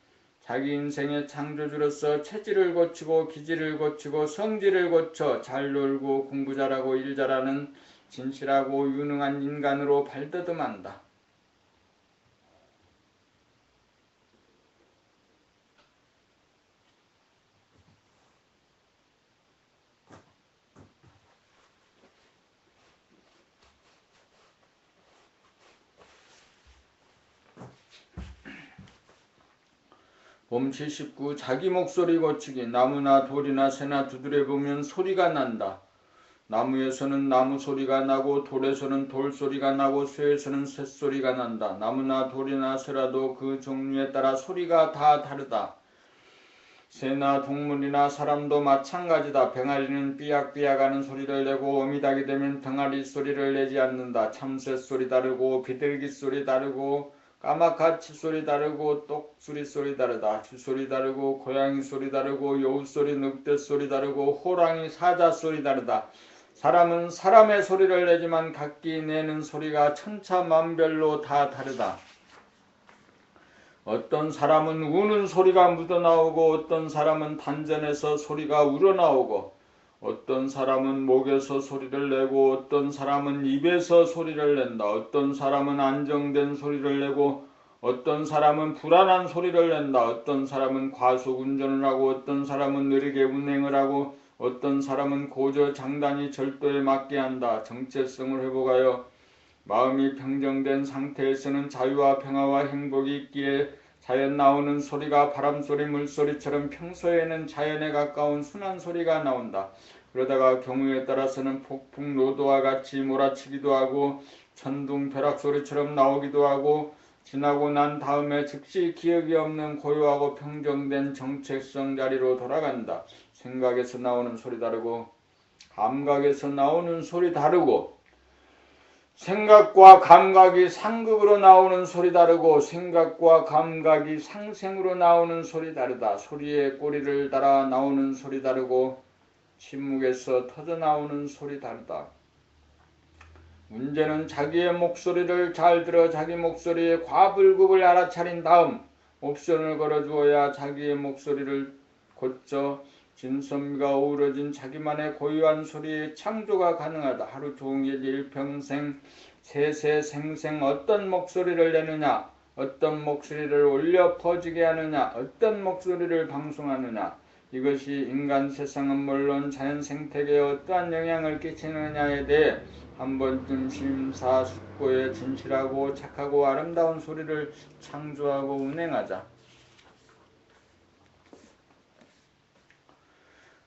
자기 인생의 창조주로서 체질을 고치고 기질을 고치고 성질을 고쳐 잘 놀고 공부 잘하고 일 잘하는 진실하고 유능한 인간으로 발돋움한다. 봄 79 자기 목소리 고치기 나무나 돌이나 새나 두드려보면 소리가 난다. 나무에서는 나무 소리가 나고 돌에서는 돌 소리가 나고 쇠에서는 쇠 소리가 난다. 나무나 돌이나 새라도 그 종류에 따라 소리가 다 다르다. 새나 동물이나 사람도 마찬가지다. 병아리는 삐약삐약하는 소리를 내고 어미닭이 되면 덩아리 소리를 내지 않는다. 참새 소리 다르고 비둘기 소리 다르고 까마카치 소리 다르고 똑수리 소리 다르다. 쥐소리 다르고 고양이 소리 다르고 여우 소리 늑대 소리 다르고 호랑이 사자 소리 다르다. 사람은 사람의 소리를 내지만 각기 내는 소리가 천차만별로 다 다르다. 어떤 사람은 우는 소리가 묻어나오고 어떤 사람은 단전에서 소리가 우러나오고 어떤 사람은 목에서 소리를 내고 어떤 사람은 입에서 소리를 낸다. 어떤 사람은 안정된 소리를 내고 어떤 사람은 불안한 소리를 낸다. 어떤 사람은 과속 운전을 하고 어떤 사람은 느리게 운행을 하고 어떤 사람은 고저 장단이 절도에 맞게 한다. 정체성을 회복하여 마음이 평정된 상태에서는 자유와 평화와 행복이 있기에 자연 나오는 소리가 바람소리 물소리처럼 평소에는 자연에 가까운 순한 소리가 나온다. 그러다가 경우에 따라서는 폭풍 노도와 같이 몰아치기도 하고 천둥 벼락 소리처럼 나오기도 하고 지나고 난 다음에 즉시 기억이 없는 고요하고 평정된 정체성 자리로 돌아간다. 생각에서 나오는 소리 다르고 감각에서 나오는 소리 다르고 생각과 감각이 상극으로 나오는 소리 다르고 생각과 감각이 상생으로 나오는 소리 다르다. 소리의 꼬리를 따라 나오는 소리 다르고 침묵에서 터져나오는 소리 다르다. 문제는 자기의 목소리를 잘 들어 자기 목소리의 과불급을 알아차린 다음 옵션을 걸어주어야 자기의 목소리를 고쳐 진선미가 어우러진 자기만의 고유한 소리의 창조가 가능하다. 하루 종일 일평생 세세생생 어떤 목소리를 내느냐, 어떤 목소리를 올려 퍼지게 하느냐, 어떤 목소리를 방송하느냐, 이것이 인간 세상은 물론 자연 생태계에 어떠한 영향을 끼치느냐에 대해 한 번쯤 심사숙고해 진실하고 착하고 아름다운 소리를 창조하고 운행하자.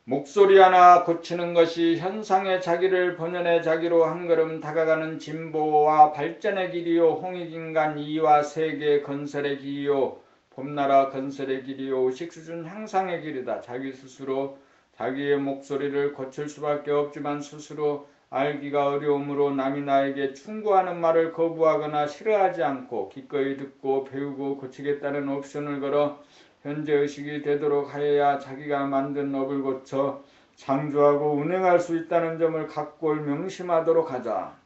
목소리 하나 고치는 것이 현상의 자기를 본연의 자기로 한 걸음 다가가는 진보와 발전의 길이요, 홍익인간 이와 세계 건설의 길이요, 봄나라 건설의 길이요, 의식수준 향상의 길이다. 자기 스스로 자기의 목소리를 고칠 수밖에 없지만 스스로 알기가 어려우므로 남이 나에게 충고하는 말을 거부하거나 싫어하지 않고 기꺼이 듣고 배우고 고치겠다는 옵션을 걸어 현재 의식이 되도록 하여야 자기가 만든 업을 고쳐 창조하고 운행할 수 있다는 점을 각골 명심하도록 하자.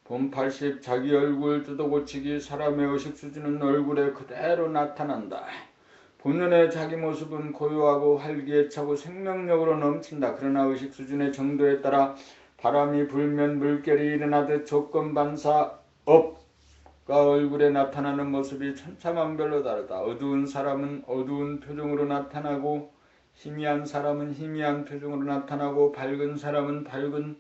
본 80 자기 얼굴 뜯어고치기. 사람의 의식 수준은 얼굴에 그대로 나타난다. 본연의 자기 모습은 고요하고 활기차고 생명력으로 넘친다. 그러나 의식 수준의 정도에 따라 바람이 불면 물결이 일어나듯 조건반사 업가 얼굴에 나타나는 모습이 천차만별로 다르다. 어두운 사람은 어두운 표정으로 나타나고 희미한 사람은 희미한 표정으로 나타나고 밝은 사람은 밝은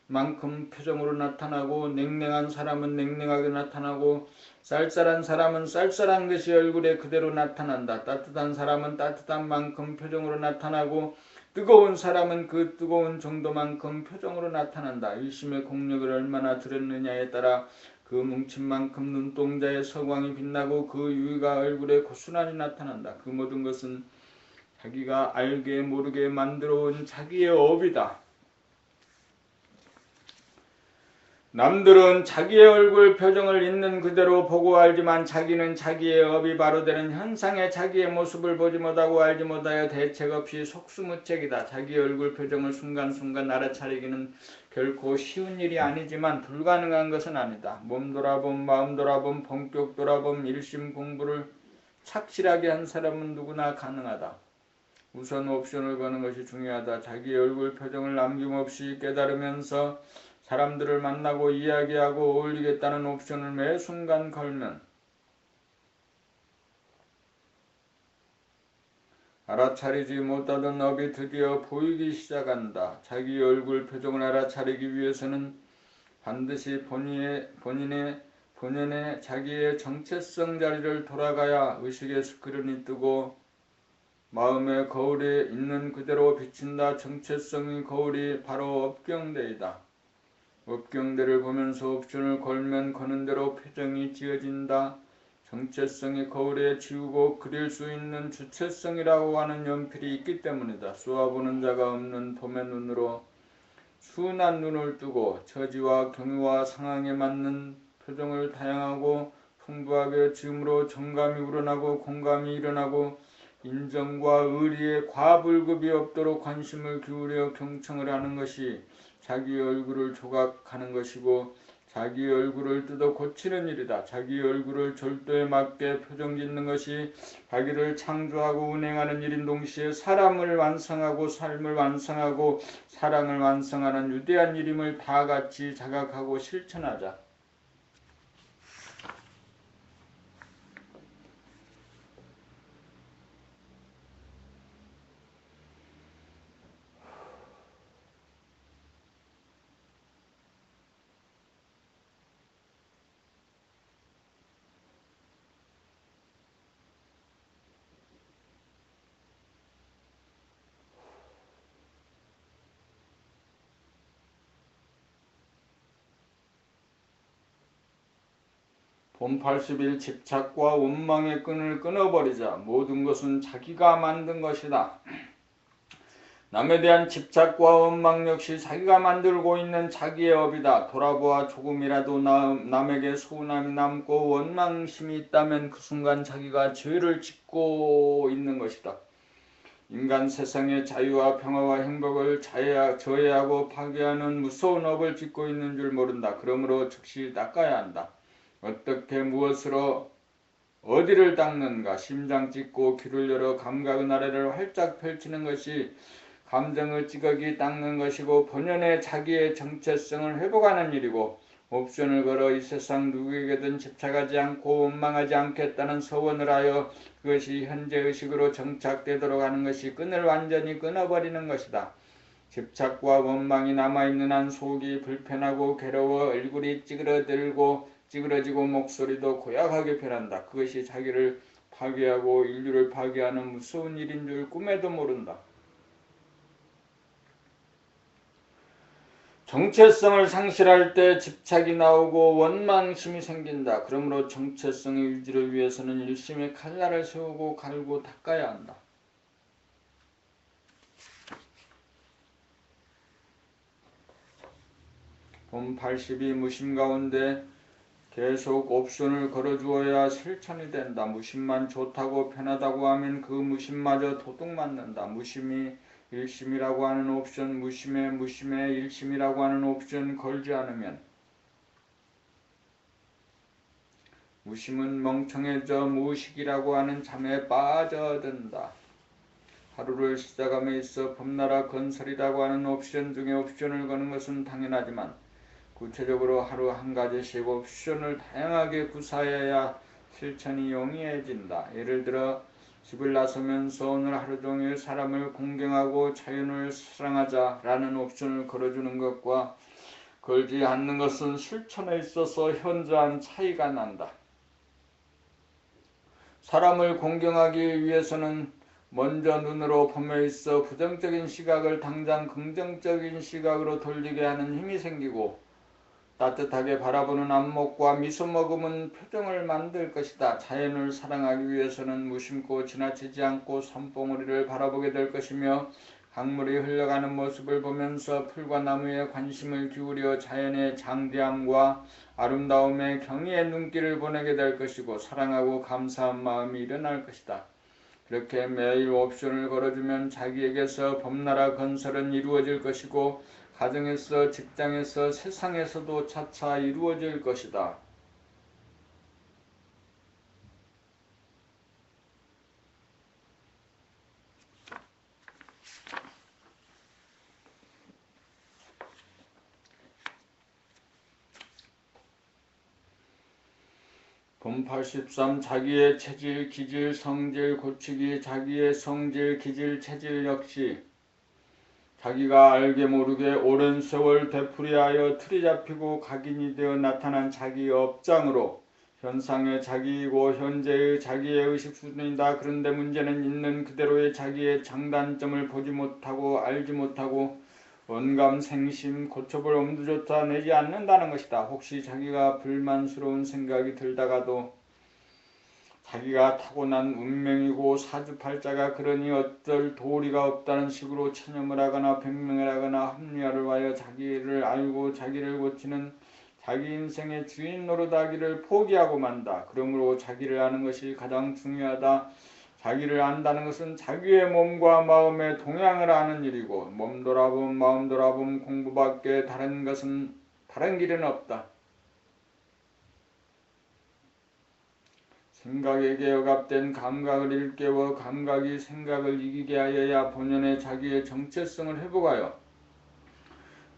만큼 표정으로 나타나고 냉랭한 사람은 냉랭하게 나타나고 쌀쌀한 사람은 쌀쌀한 것이 얼굴에 그대로 나타난다. 따뜻한 사람은 따뜻한 만큼 표정으로 나타나고 뜨거운 사람은 그 뜨거운 정도만큼 표정으로 나타난다. 일심의 공력을 얼마나 들였느냐에 따라 그 뭉친 만큼 눈동자의 서광이 빛나고 그 유의가 얼굴에 고스란히 나타난다. 그 모든 것은 자기가 알게 모르게 만들어온 자기의 업이다. 남들은 자기의 얼굴 표정을 있는 그대로 보고 알지만 자기는 자기의 업이 바로 되는 현상의 자기의 모습을 보지 못하고 알지 못하여 대책 없이 속수무책이다. 자기 얼굴 표정을 순간순간 알아차리기는 결코 쉬운 일이 아니지만 불가능한 것은 아니다. 몸 돌아봄, 마음 돌아봄, 본격 돌아봄, 일심 공부를 착실하게 한 사람은 누구나 가능하다. 우선 옵션을 거는 것이 중요하다. 자기 얼굴 표정을 남김없이 깨달으면서 사람들을 만나고 이야기하고 어울리겠다는 옵션을 매 순간 걸면 알아차리지 못하던 업이 드디어 보이기 시작한다. 자기 얼굴 표정을 알아차리기 위해서는 반드시 본연의 자기의 정체성 자리를 돌아가야 의식의 스크린이 뜨고 마음의 거울에 있는 그대로 비친다. 정체성의 거울이 바로 업경대이다. 업경대를 보면서 옵션을 걸면 거는 대로 표정이 지어진다. 정체성이 거울에 지우고 그릴 수 있는 주체성이라고 하는 연필이 있기 때문이다. 쏘아보는 자가 없는 봄의 눈으로 순한 눈을 뜨고 처지와 경위와 상황에 맞는 표정을 다양하고 풍부하게 지음으로 정감이 우러나고 공감이 일어나고 인정과 의리에 과불급이 없도록 관심을 기울여 경청을 하는 것이 자기 얼굴을 조각하는 것이고 자기 얼굴을 뜯어 고치는 일이다. 자기 얼굴을 절도에 맞게 표정 짓는 것이 자기를 창조하고 운행하는 일인 동시에 사람을 완성하고 삶을 완성하고 사랑을 완성하는 위대한 일임을 다 같이 자각하고 실천하자. 봄 80일 집착과 원망의 끈을 끊어버리자. 모든 것은 자기가 만든 것이다. 남에 대한 집착과 원망 역시 자기가 만들고 있는 자기의 업이다. 돌아보아 조금이라도 남에게 서운함이 남고 원망심이 있다면 그 순간 자기가 죄를 짓고 있는 것이다. 인간 세상의 자유와 평화와 행복을 저해하고 파괴하는 무서운 업을 짓고 있는 줄 모른다. 그러므로 즉시 닦아야 한다. 어떻게 무엇으로 어디를 닦는가. 심장 찢고 귀를 열어 감각의 나래를 활짝 펼치는 것이 감정의 찌꺼기 닦는 것이고 본연의 자기의 정체성을 회복하는 일이고 옵션을 걸어 이 세상 누구에게든 집착하지 않고 원망하지 않겠다는 서원을 하여 그것이 현재의식으로 정착되도록 하는 것이 끈을 완전히 끊어버리는 것이다. 집착과 원망이 남아있는 한 속이 불편하고 괴로워 얼굴이 찌그러지고 목소리도 고약하게 변한다. 그것이 자기를 파괴하고 인류를 파괴하는 무서운 일인 줄 꿈에도 모른다. 정체성을 상실할 때 집착이 나오고 원망심이 생긴다. 그러므로 정체성의 유지를 위해서는 일심의 칼날을 세우고 갈고 닦아야 한다. 봄 80이 무심 가운데 계속 옵션을 걸어주어야 실천이 된다. 무심만 좋다고 편하다고 하면 그 무심마저 도둑맞는다. 무심이 일심이라고 하는 옵션, 무심에 일심이라고 하는 옵션 걸지 않으면 무심은 멍청해져 무의식이라고 하는 잠에 빠져든다. 하루를 시작함에 있어 봄나라 건설이라고 하는 옵션 중에 옵션을 거는 것은 당연하지만 구체적으로 하루 한 가지씩 옵션을 다양하게 구사해야 실천이 용이해진다. 예를 들어 집을 나서면서 오늘 하루 종일 사람을 공경하고 자연을 사랑하자 라는 옵션을 걸어주는 것과 걸지 않는 것은 실천에 있어서 현저한 차이가 난다. 사람을 공경하기 위해서는 먼저 눈으로 봄에 있어 부정적인 시각을 당장 긍정적인 시각으로 돌리게 하는 힘이 생기고 따뜻하게 바라보는 안목과 미소 머금은 표정을 만들 것이다. 자연을 사랑하기 위해서는 무심코 지나치지 않고 산봉우리를 바라보게 될 것이며 강물이 흘러가는 모습을 보면서 풀과 나무에 관심을 기울여 자연의 장대함과 아름다움에 경의의 눈길을 보내게 될 것이고 사랑하고 감사한 마음이 일어날 것이다. 그렇게 매일 옵션을 걸어주면 자기에게서 봄나라 건설은 이루어질 것이고 가정에서 직장에서 세상에서도 차차 이루어질 것이다. 봄 83 자기의 체질, 기질, 성질 고치기. 자기의 성질, 기질, 체질 역시 자기가 알게 모르게 오랜 세월 되풀이하여 틀이 잡히고 각인이 되어 나타난 자기의 업장으로 현상의 자기이고 현재의 자기의 의식 수준이다. 그런데 문제는 있는 그대로의 자기의 장단점을 보지 못하고 알지 못하고 원감, 생심, 고쳐볼 엄두조차 내지 않는다는 것이다. 혹시 자기가 불만스러운 생각이 들다가도 자기가 타고난 운명이고 사주팔자가 그러니 어쩔 도리가 없다는 식으로 체념을 하거나 변명을 하거나 합리화를 하여 자기를 알고 자기를 고치는 자기 인생의 주인 노릇하기를 포기하고 만다. 그러므로 자기를 아는 것이 가장 중요하다. 자기를 안다는 것은 자기의 몸과 마음의 동향을 아는 일이고 몸 돌아봄 마음 돌아봄 공부밖에 다른 길은 없다. 생각에게 억압된 감각을 일깨워 감각이 생각을 이기게 하여야 본연의 자기의 정체성을 회복하여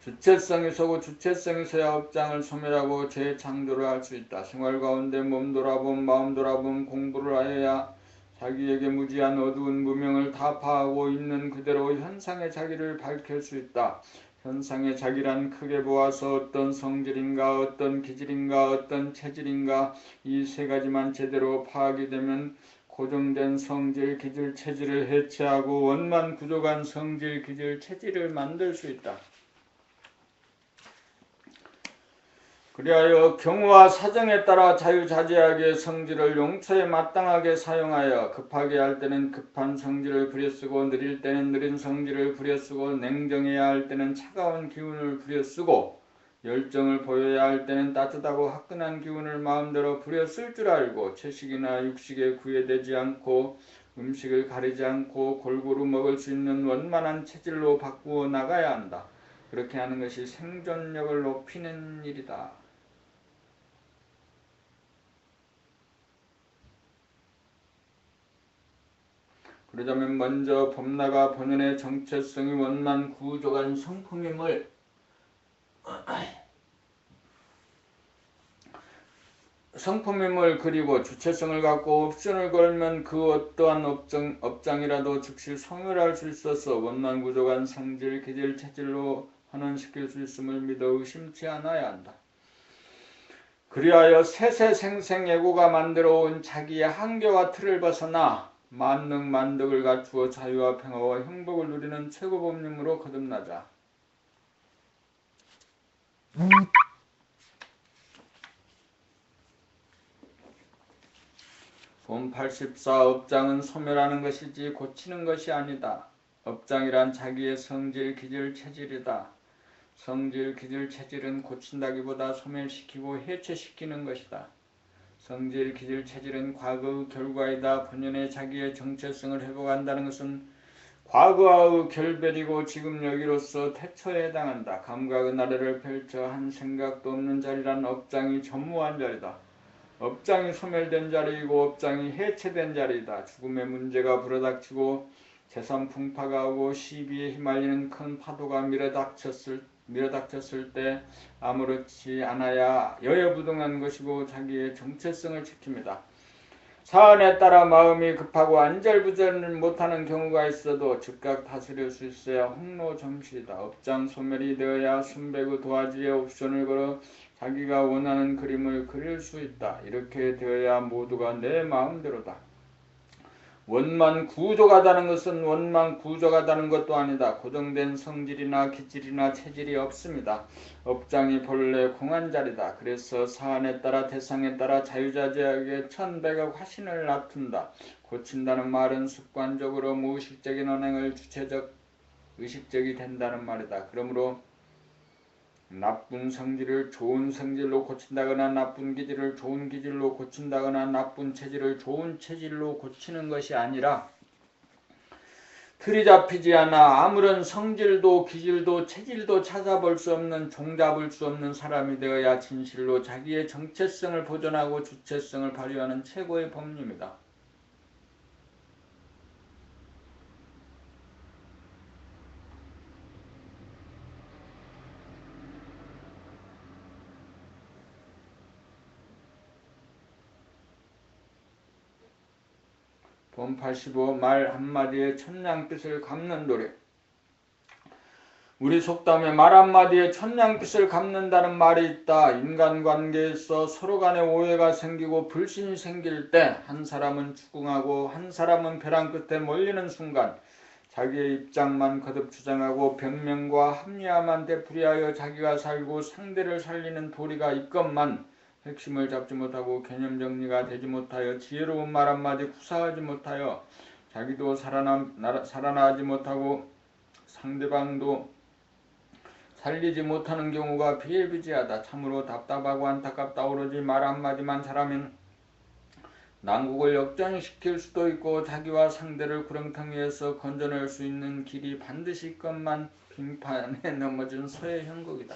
주체성이 서고 주체성이 서야 업장을 소멸하고 재창조를 할 수 있다. 생활 가운데 몸 돌아봄 마음 돌아봄 공부를 하여야 자기에게 무지한 어두운 무명을 다 파하고 있는 그대로 현상의 자기를 밝힐 수 있다. 현상의 자기란 크게 보아서 어떤 성질인가 어떤 기질인가 어떤 체질인가 이 세 가지만 제대로 파악이 되면 고정된 성질, 기질, 체질을 해체하고 원만 구조간 성질, 기질, 체질을 만들 수 있다. 그리하여 경우와 사정에 따라 자유자재하게 성질을 용처에 마땅하게 사용하여 급하게 할 때는 급한 성질을 부려쓰고 느릴 때는 느린 성질을 부려쓰고 냉정해야 할 때는 차가운 기운을 부려쓰고 열정을 보여야 할 때는 따뜻하고 화끈한 기운을 마음대로 부려쓸 줄 알고 채식이나 육식에 구애되지 않고 음식을 가리지 않고 골고루 먹을 수 있는 원만한 체질로 바꾸어 나가야 한다. 그렇게 하는 것이 생존력을 높이는 일이다. 그러자면 먼저 범나가 본연의 정체성이 원만 구조간 성품임을 그리고 주체성을 갖고 옵션을 걸면 그 어떠한 업장이라도 즉시 소멸할 수 있어서 원만 구조간 성질, 기질, 체질로 환원시킬 수 있음을 믿어 의심치 않아야 한다. 그리하여 세세생생 예고가 만들어온 자기의 한계와 틀을 벗어나 만능 만덕을 갖추어 자유와 평화와 행복을 누리는 최고법림으로 거듭나자. 본 84 업장은 소멸하는 것이지 고치는 것이 아니다. 업장이란 자기의 성질, 기질, 체질이다. 성질, 기질, 체질은 고친다기보다 소멸시키고 해체시키는 것이다. 성질, 기질, 체질은 과거의 결과이다. 본연의 자기의 정체성을 회복한다는 것은 과거와의 결별이고 지금 여기로서 태초에 해당한다. 감각의 나래를 펼쳐 한 생각도 없는 자리란 업장이 전무한 자리다. 업장이 소멸된 자리이고 업장이 해체된 자리이다. 죽음의 문제가 불어닥치고 재산 풍파가 오고 시비에 휘말리는 큰 파도가 밀어닥쳤을 때 아무렇지 않아야 여여부동한 것이고 자기의 정체성을 지킵니다. 사안에 따라 마음이 급하고 안절부절을 못하는 경우가 있어도 즉각 다스릴 수 있어야 홍로점실이다. 업장 소멸이 되어야 순백의 도화지에 옵션을 걸어 자기가 원하는 그림을 그릴 수 있다. 이렇게 되어야 모두가 내 마음대로다. 원만 구조가다는 것은 원만 구조가다는 것도 아니다. 고정된 성질이나 기질이나 체질이 없습니다. 업장이 본래 공한 자리다. 그래서 사안에 따라 대상에 따라 자유자재하게 천백억 화신을 놔둔다. 고친다는 말은 습관적으로 무의식적인 언행을 주체적 의식적이 된다는 말이다. 그러므로 나쁜 성질을 좋은 성질로 고친다거나 나쁜 기질을 좋은 기질로 고친다거나 나쁜 체질을 좋은 체질로 고치는 것이 아니라 틀이 잡히지 않아 아무런 성질도 기질도 체질도 찾아볼 수 없는 종잡을 수 없는 사람이 되어야 진실로 자기의 정체성을 보존하고 주체성을 발휘하는 최고의 법림이다. 본 85 말 한마디에 천냥빚을 갚는 노래. 우리 속담에 말 한마디에 천냥빚을 갚는다는 말이 있다. 인간관계에서 서로 간에 오해가 생기고 불신이 생길 때 한 사람은 추궁하고 한 사람은 벼랑 끝에 몰리는 순간 자기의 입장만 거듭 주장하고 변명과 합리화만 되풀이하여 자기가 살고 상대를 살리는 도리가 있건만 핵심을 잡지 못하고 개념 정리가 되지 못하여 지혜로운 말 한마디 구사하지 못하여 자기도 살아나지 못하고 상대방도 살리지 못하는 경우가 비일비재하다. 참으로 답답하고 안타깝다. 오로지 말 한마디만 잘하면 난국을 역전시킬 수도 있고 자기와 상대를 구렁텅이에서 건져낼 수 있는 길이 반드시 있건만 빙판에 넘어진 소의 형국이다.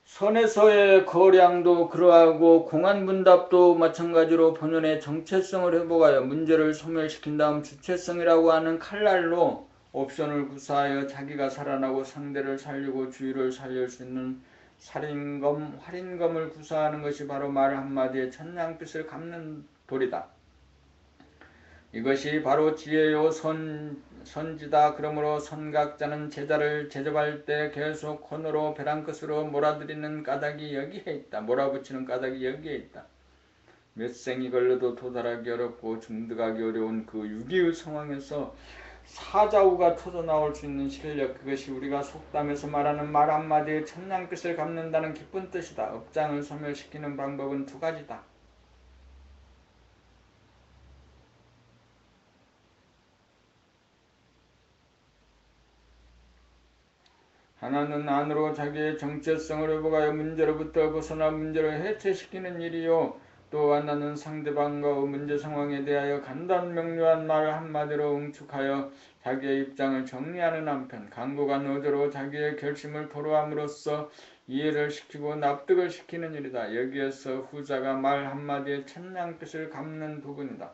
선에서의 거량도 그러하고 공안분답도 마찬가지로 본연의 정체성을 회복하여 문제를 소멸시킨 다음 주체성이라고 하는 칼날로 옵션을 구사하여 자기가 살아나고 상대를 살리고 주위를 살릴 수 있는 살인검, 활인검을 구사하는 것이 바로 말 한마디에 천냥빚을 갚는 도리다. 이것이 바로 지혜요 선지다. 그러므로 선각자는 제자를 제접할 때 계속 코너로 벼랑 끝으로 몰아들이는 까닭이 여기에 있다. 몰아붙이는 까닭이 여기에 있다. 몇 생이 걸려도 도달하기 어렵고 중득하기 어려운 그 유기의 상황에서 사자우가 터져나올 수 있는 실력, 그것이 우리가 속담에서 말하는 말 한마디에 천냥빚을 갚는다는 기쁜 뜻이다. 업장을 소멸시키는 방법은 두 가지다. 하나는 안으로 자기의 정체성을 회복하여 문제로부터 벗어나 문제를 해체시키는 일이요, 또 하나는 상대방과의 문제 상황에 대하여 간단명료한 말 한마디로 응축하여 자기의 입장을 정리하는 한편 강고간 어조로 자기의 결심을 토로함으로써 이해를 시키고 납득을 시키는 일이다. 여기에서 후자가 말 한마디에 천냥빚을 갚는 부분이다.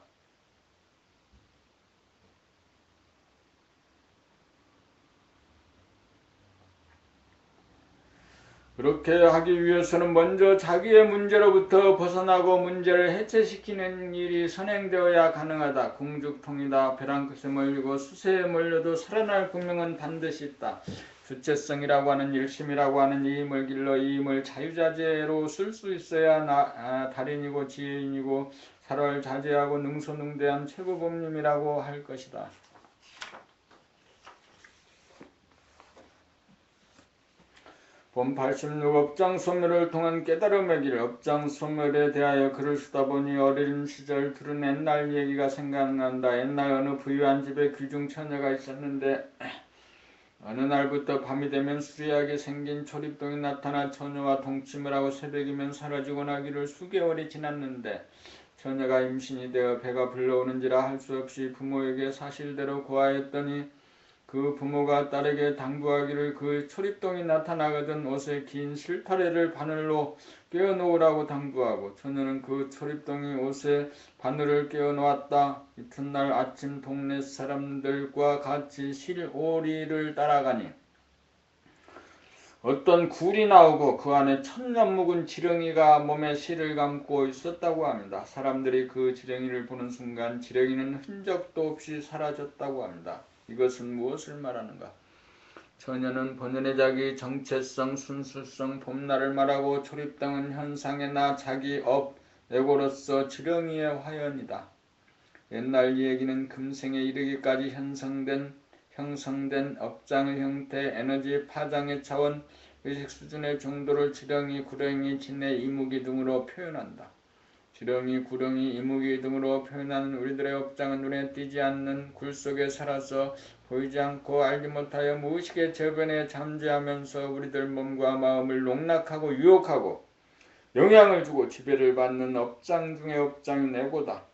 그렇게 하기 위해서는 먼저 자기의 문제로부터 벗어나고 문제를 해체시키는 일이 선행되어야 가능하다. 궁죽통이다. 벼랑 끝에 몰리고 수세에 몰려도 살아날 분명은 반드시 있다. 주체성이라고 하는 일심이라고 하는 이 힘을 길러 이 힘을 자유자재로 쓸 수 있어야 달인이고 지혜인이고 살월자재하고 능소능대한 최고법님이라고 할 것이다. 본 86 업장소멸을 통한 깨달음의 길. 업장소멸에 대하여 글을 쓰다 보니 어린 시절 들은 옛날 얘기가 생각난다. 옛날 어느 부유한 집에 귀중 처녀가 있었는데 어느 날부터 밤이 되면 수리하게 생긴 초립동이 나타나 처녀와 동침을 하고 새벽이면 사라지고 나기를 수개월이 지났는데 처녀가 임신이 되어 배가 불러오는지라 할 수 없이 부모에게 사실대로 고하였더니 그 부모가 딸에게 당부하기를 그 초립동이 나타나거든 옷에 긴 실타래를 바늘로 꿰어놓으라고 당부하고 처녀는 그 초립동이 옷에 바늘을 꿰어놓았다. 이튿날 아침 동네 사람들과 같이 실오리를 따라가니 어떤 굴이 나오고 그 안에 천년 묵은 지렁이가 몸에 실을 감고 있었다고 합니다. 사람들이 그 지렁이를 보는 순간 지렁이는 흔적도 없이 사라졌다고 합니다. 이것은 무엇을 말하는가? 처녀는 본연의 자기 정체성, 순수성, 봄날을 말하고 초립당은 현상에나 자기 에고로서 지렁이의 화연이다. 옛날 얘기는 금생에 이르기까지 형성된 업장의 형태, 에너지 파장의 차원, 의식 수준의 정도를 지렁이, 구렁이, 진해, 이무기 등으로 표현한다. 지렁이, 구렁이, 이무기 등으로 표현하는 우리들의 업장은 눈에 띄지 않는 굴 속에 살아서 보이지 않고 알지 못하여 무의식의 저변에 잠재하면서 우리들 몸과 마음을 농락하고 유혹하고 영향을 주고 지배를 받는 업장 중의 업장인 에고다.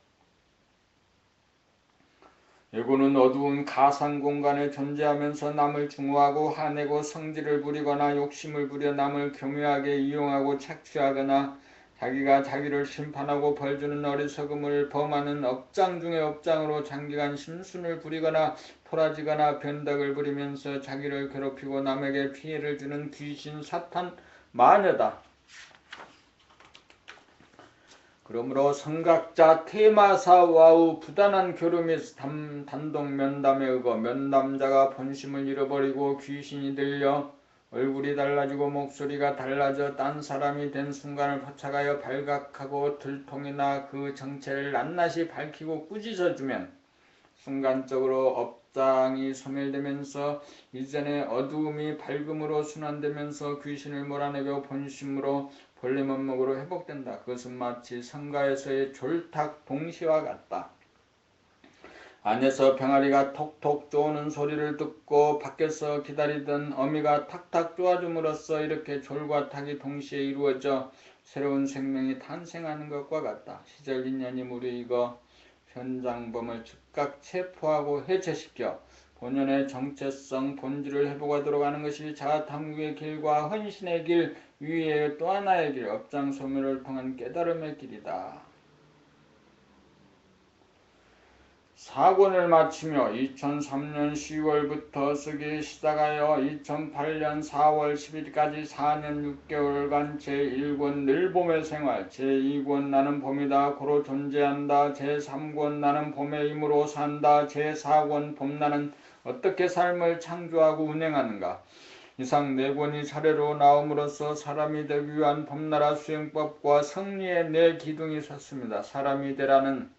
에고는 어두운 가상 공간에 존재하면서 남을 중화하고 화내고 성질을 부리거나 욕심을 부려 남을 교묘하게 이용하고 착취하거나 자기가 자기를 심판하고 벌주는 어리석음을 범하는 업장 중의 업장으로 장기간 심순을 부리거나 토라지거나 변덕을 부리면서 자기를 괴롭히고 남에게 피해를 주는 귀신, 사탄, 마녀다. 그러므로 성각자 테마사와의 부단한 교류 및 단독 면담에 의거 면담자가 본심을 잃어버리고 귀신이 들려 얼굴이 달라지고 목소리가 달라져 딴 사람이 된 순간을 포착하여 발각하고 들통이나 그 정체를 낱낱이 밝히고 꾸짖어주면 순간적으로 합장이 소멸되면서 이전의 어두움이 밝음으로 순환되면서 귀신을 몰아내고 본심으로 본래 면목으로 회복된다. 그것은 마치 성가에서의 졸탁 동시와 같다. 안에서 병아리가 톡톡 쪼는 소리를 듣고 밖에서 기다리던 어미가 탁탁 쪼아줌으로써 이렇게 졸과 탁이 동시에 이루어져 새로운 생명이 탄생하는 것과 같다. 시절 인연이 무르익어 현장범을 즉각 체포하고 해체시켜 본연의 정체성 본질을 회복하도록 하는 것이 자아탐구의 길과 헌신의 길 위에 또 하나의 길, 업장소멸을 통한 깨달음의 길이다. 사권을 마치며 2003년 10월부터 쓰기 시작하여 2008년 4월 10일까지 4년 6개월간 제1권 늘 봄의 생활, 제2권 나는 봄이다 고로 존재한다, 제3권 나는 봄의 힘으로 산다, 제4권 봄나는 어떻게 삶을 창조하고 운행하는가. 이상 4권이 차례로 나옴으로써 사람이 되기 위한 봄나라 수행법과 승리의 4기둥이 섰습니다. 사람이 되라는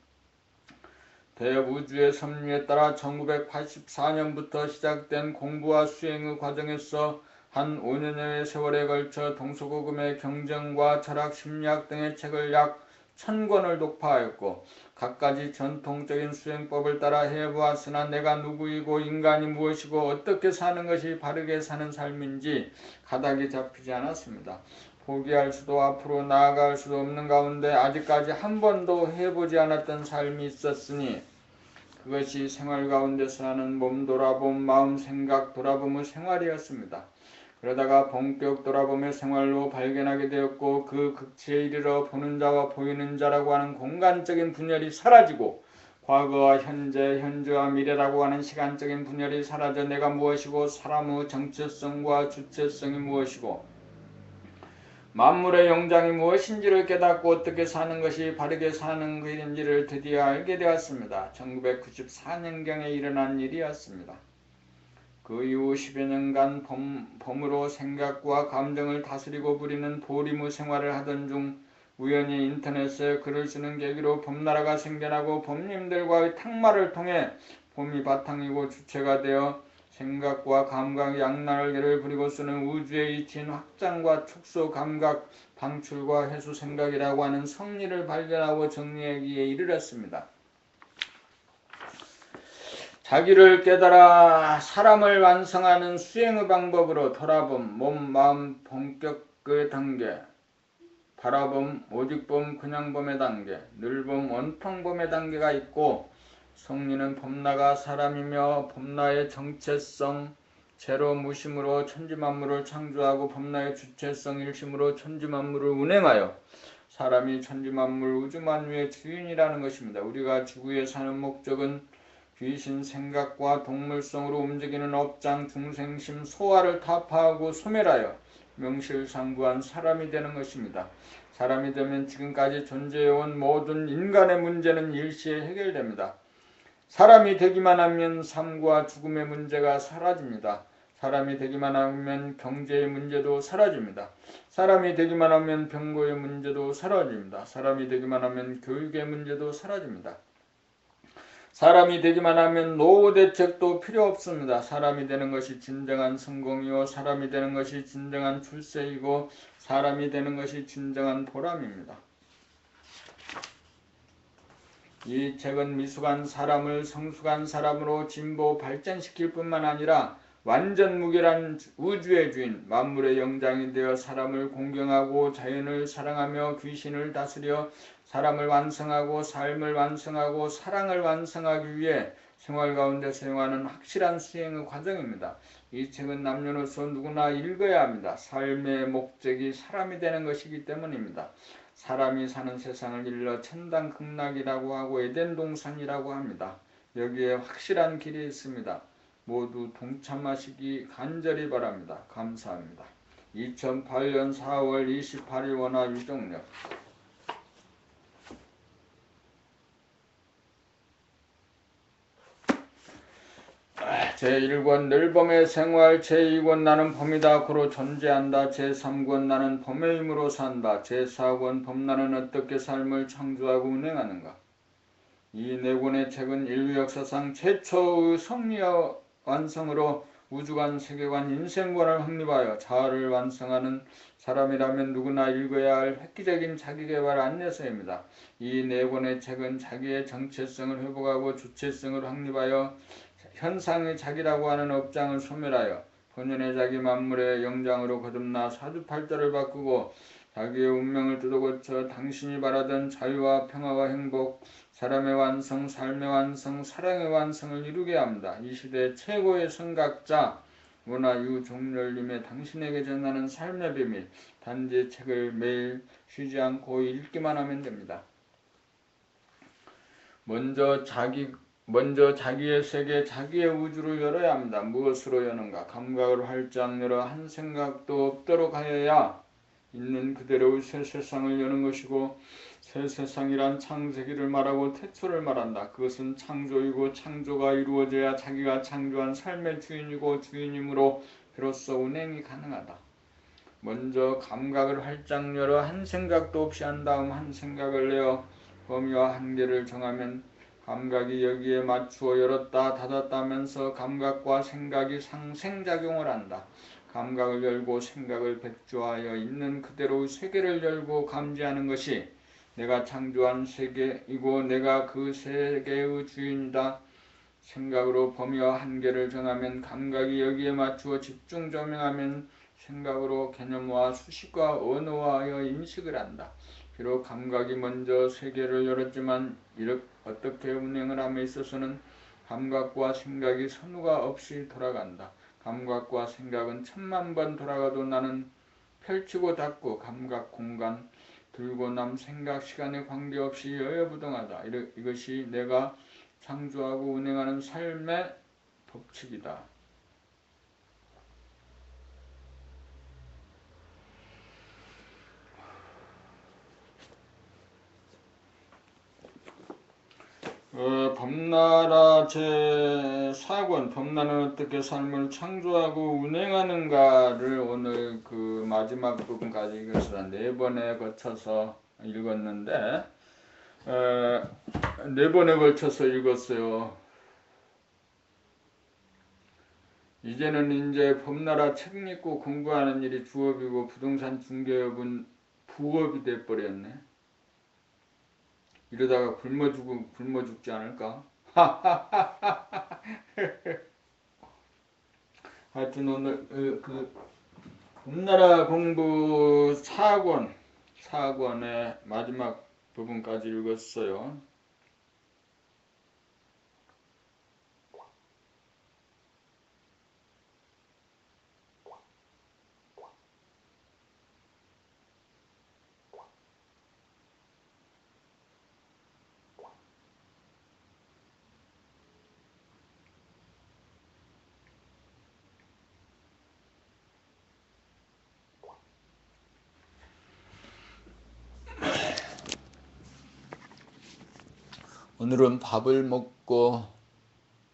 대우주의 섭리에 따라 1984년부터 시작된 공부와 수행의 과정에서 한 5년여의 세월에 걸쳐 동서고금의 경전과 철학, 심리학 등의 책을 약 1000권을 독파하였고 갖가지 전통적인 수행법을 따라 해보았으나 내가 누구이고 인간이 무엇이고 어떻게 사는 것이 바르게 사는 삶인지 가닥이 잡히지 않았습니다. 포기할 수도 앞으로 나아갈 수도 없는 가운데 아직까지 한 번도 해보지 않았던 삶이 있었으니 그것이 생활 가운데서 하는 몸 돌아봄, 마음 생각 돌아봄의 생활이었습니다. 그러다가 본격 돌아봄의 생활로 발견하게 되었고 그 극치에 이르러 보는 자와 보이는 자라고 하는 공간적인 분열이 사라지고 과거와 현재, 현재와 미래라고 하는 시간적인 분열이 사라져 내가 무엇이고 사람의 정체성과 주체성이 무엇이고 만물의 영장이 무엇인지를 깨닫고 어떻게 사는 것이 바르게 사는 것인지를 드디어 알게 되었습니다. 1994년경에 일어난 일이었습니다. 그 이후 10여 년간 봄으로 생각과 감정을 다스리고 부리는 보림의 생활을 하던 중 우연히 인터넷에 글을 쓰는 계기로 봄나라가 생겨나고 봄님들과의 탁마를 통해 봄이 바탕이고 주체가 되어 생각과 감각 양날개를 부리고 쓰는 우주의 이치인 확장과 축소 감각 방출과 해소 생각이라고 하는 성리를 발견하고 정리하기에 이르렀습니다. 자기를 깨달아 사람을 완성하는 수행의 방법으로 돌아봄, 몸, 마음, 본격의 단계, 바라봄, 오직봄, 그냥봄의 단계, 늘봄, 원통봄의 단계가 있고 성리는 봄나가 사람이며 봄나의 정체성, 제로 무심으로 천지만물을 창조하고 봄나의 주체성 일심으로 천지만물을 운행하여 사람이 천지만물 우주만유의 주인이라는 것입니다. 우리가 지구에 사는 목적은 귀신 생각과 동물성으로 움직이는 업장 중생심 소화를 타파하고 소멸하여 명실상부한 사람이 되는 것입니다. 사람이 되면 지금까지 존재해온 모든 인간의 문제는 일시에 해결됩니다. 사람이 되기만 하면 삶과 죽음의 문제가 사라집니다. 사람이 되기만 하면 경제의 문제도 사라집니다. 사람이 되기만 하면 병고의 문제도 사라집니다. 사람이 되기만 하면 교육의 문제도 사라집니다. 사람이 되기만 하면 노후 대책도 필요 없습니다. 사람이 되는 것이 진정한 성공이요 사람이 되는 것이 진정한 출세이고 사람이 되는 것이 진정한 보람입니다. 이 책은 미숙한 사람을 성숙한 사람으로 진보 발전시킬 뿐만 아니라 완전 무결한 우주의 주인 만물의 영장이 되어 사람을 공경하고 자연을 사랑하며 귀신을 다스려 사람을 완성하고 삶을 완성하고 사랑을 완성하기 위해 생활 가운데 사용하는 확실한 수행의 과정입니다. 이 책은 남녀노소 누구나 읽어야 합니다. 삶의 목적이 사람이 되는 것이기 때문입니다. 사람이 사는 세상을 일러 천당극락이라고 하고 에덴 동산이라고 합니다. 여기에 확실한 길이 있습니다. 모두 동참하시기 간절히 바랍니다. 감사합니다. 2008년 4월 28일 원화 유정력 제1권 늘 봄의 생활, 제2권 나는 봄이다 고로 존재한다, 제3권 나는 봄의 힘으로 산다, 제4권 봄나는 어떻게 삶을 창조하고 운행하는가. 이 네 권의 책은 인류 역사상 최초의 성리와 완성으로 우주관, 세계관, 인생관을 확립하여 자아를 완성하는 사람이라면 누구나 읽어야 할 획기적인 자기개발 안내서입니다. 이 네 권의 책은 자기의 정체성을 회복하고 주체성을 확립하여 현상의 자기라고 하는 업장을 소멸하여 본연의 자기 만물의 영장으로 거듭나 사주팔자를 바꾸고 자기의 운명을 뜯어고쳐 당신이 바라던 자유와 평화와 행복, 사람의 완성, 삶의 완성, 사랑의 완성을 이루게 합니다. 이 시대 최고의 선각자 문화유 종렬님의 당신에게 전하는 삶의 비밀, 단지 책을 매일 쉬지 않고 읽기만 하면 됩니다. 먼저 자기의 세계, 자기의 우주를 열어야 합니다. 무엇으로 여는가? 감각을 활짝 열어 한 생각도 없도록 하여야 있는 그대로의 새 세상을 여는 것이고, 새 세상이란 창세기를 말하고 태초를 말한다. 그것은 창조이고 창조가 이루어져야 자기가 창조한 삶의 주인이고 주인이므로 비로소 운행이 가능하다. 먼저 감각을 활짝 열어 한 생각도 없이 한 다음 한 생각을 내어 범위와 한계를 정하면 감각이 여기에 맞추어 열었다 닫았다 하면서 감각과 생각이 상생작용을 한다. 감각을 열고 생각을 백조하여 있는 그대로의 세계를 열고 감지하는 것이 내가 창조한 세계이고 내가 그 세계의 주인이다. 생각으로 범위와 한계를 정하면 감각이 여기에 맞추어 집중 조명하면 생각으로 개념화, 수식과 언어화하여 인식을 한다. 비록 감각이 먼저 세계를 열었지만 어떻게 운행을 함에 있어서는 감각과 생각이 선후가 없이 돌아간다. 감각과 생각은 1000만 번 돌아가도 나는 펼치고 닫고 감각 공간 들고 남 생각 시간에 관계없이 여여부동하다. 이것이 내가 창조하고 운행하는 삶의 법칙이다. 범나라 제4권 범나라는 어떻게 삶을 창조하고 운행하는가를 오늘 그 마지막 부분까지 읽었습니다. 4번에 거쳐서 읽었는데 4번에 걸쳐서 읽었어요. 이제는 이제 범나라 책 읽고 공부하는 일이 주업이고 부동산 중개업은 부업이 돼버렸네. 이러다가 굶어 죽지 않을까? 하여튼 오늘 그 범나라 공부 4권의 마지막 부분까지 읽었어요. 오늘은 밥을 먹고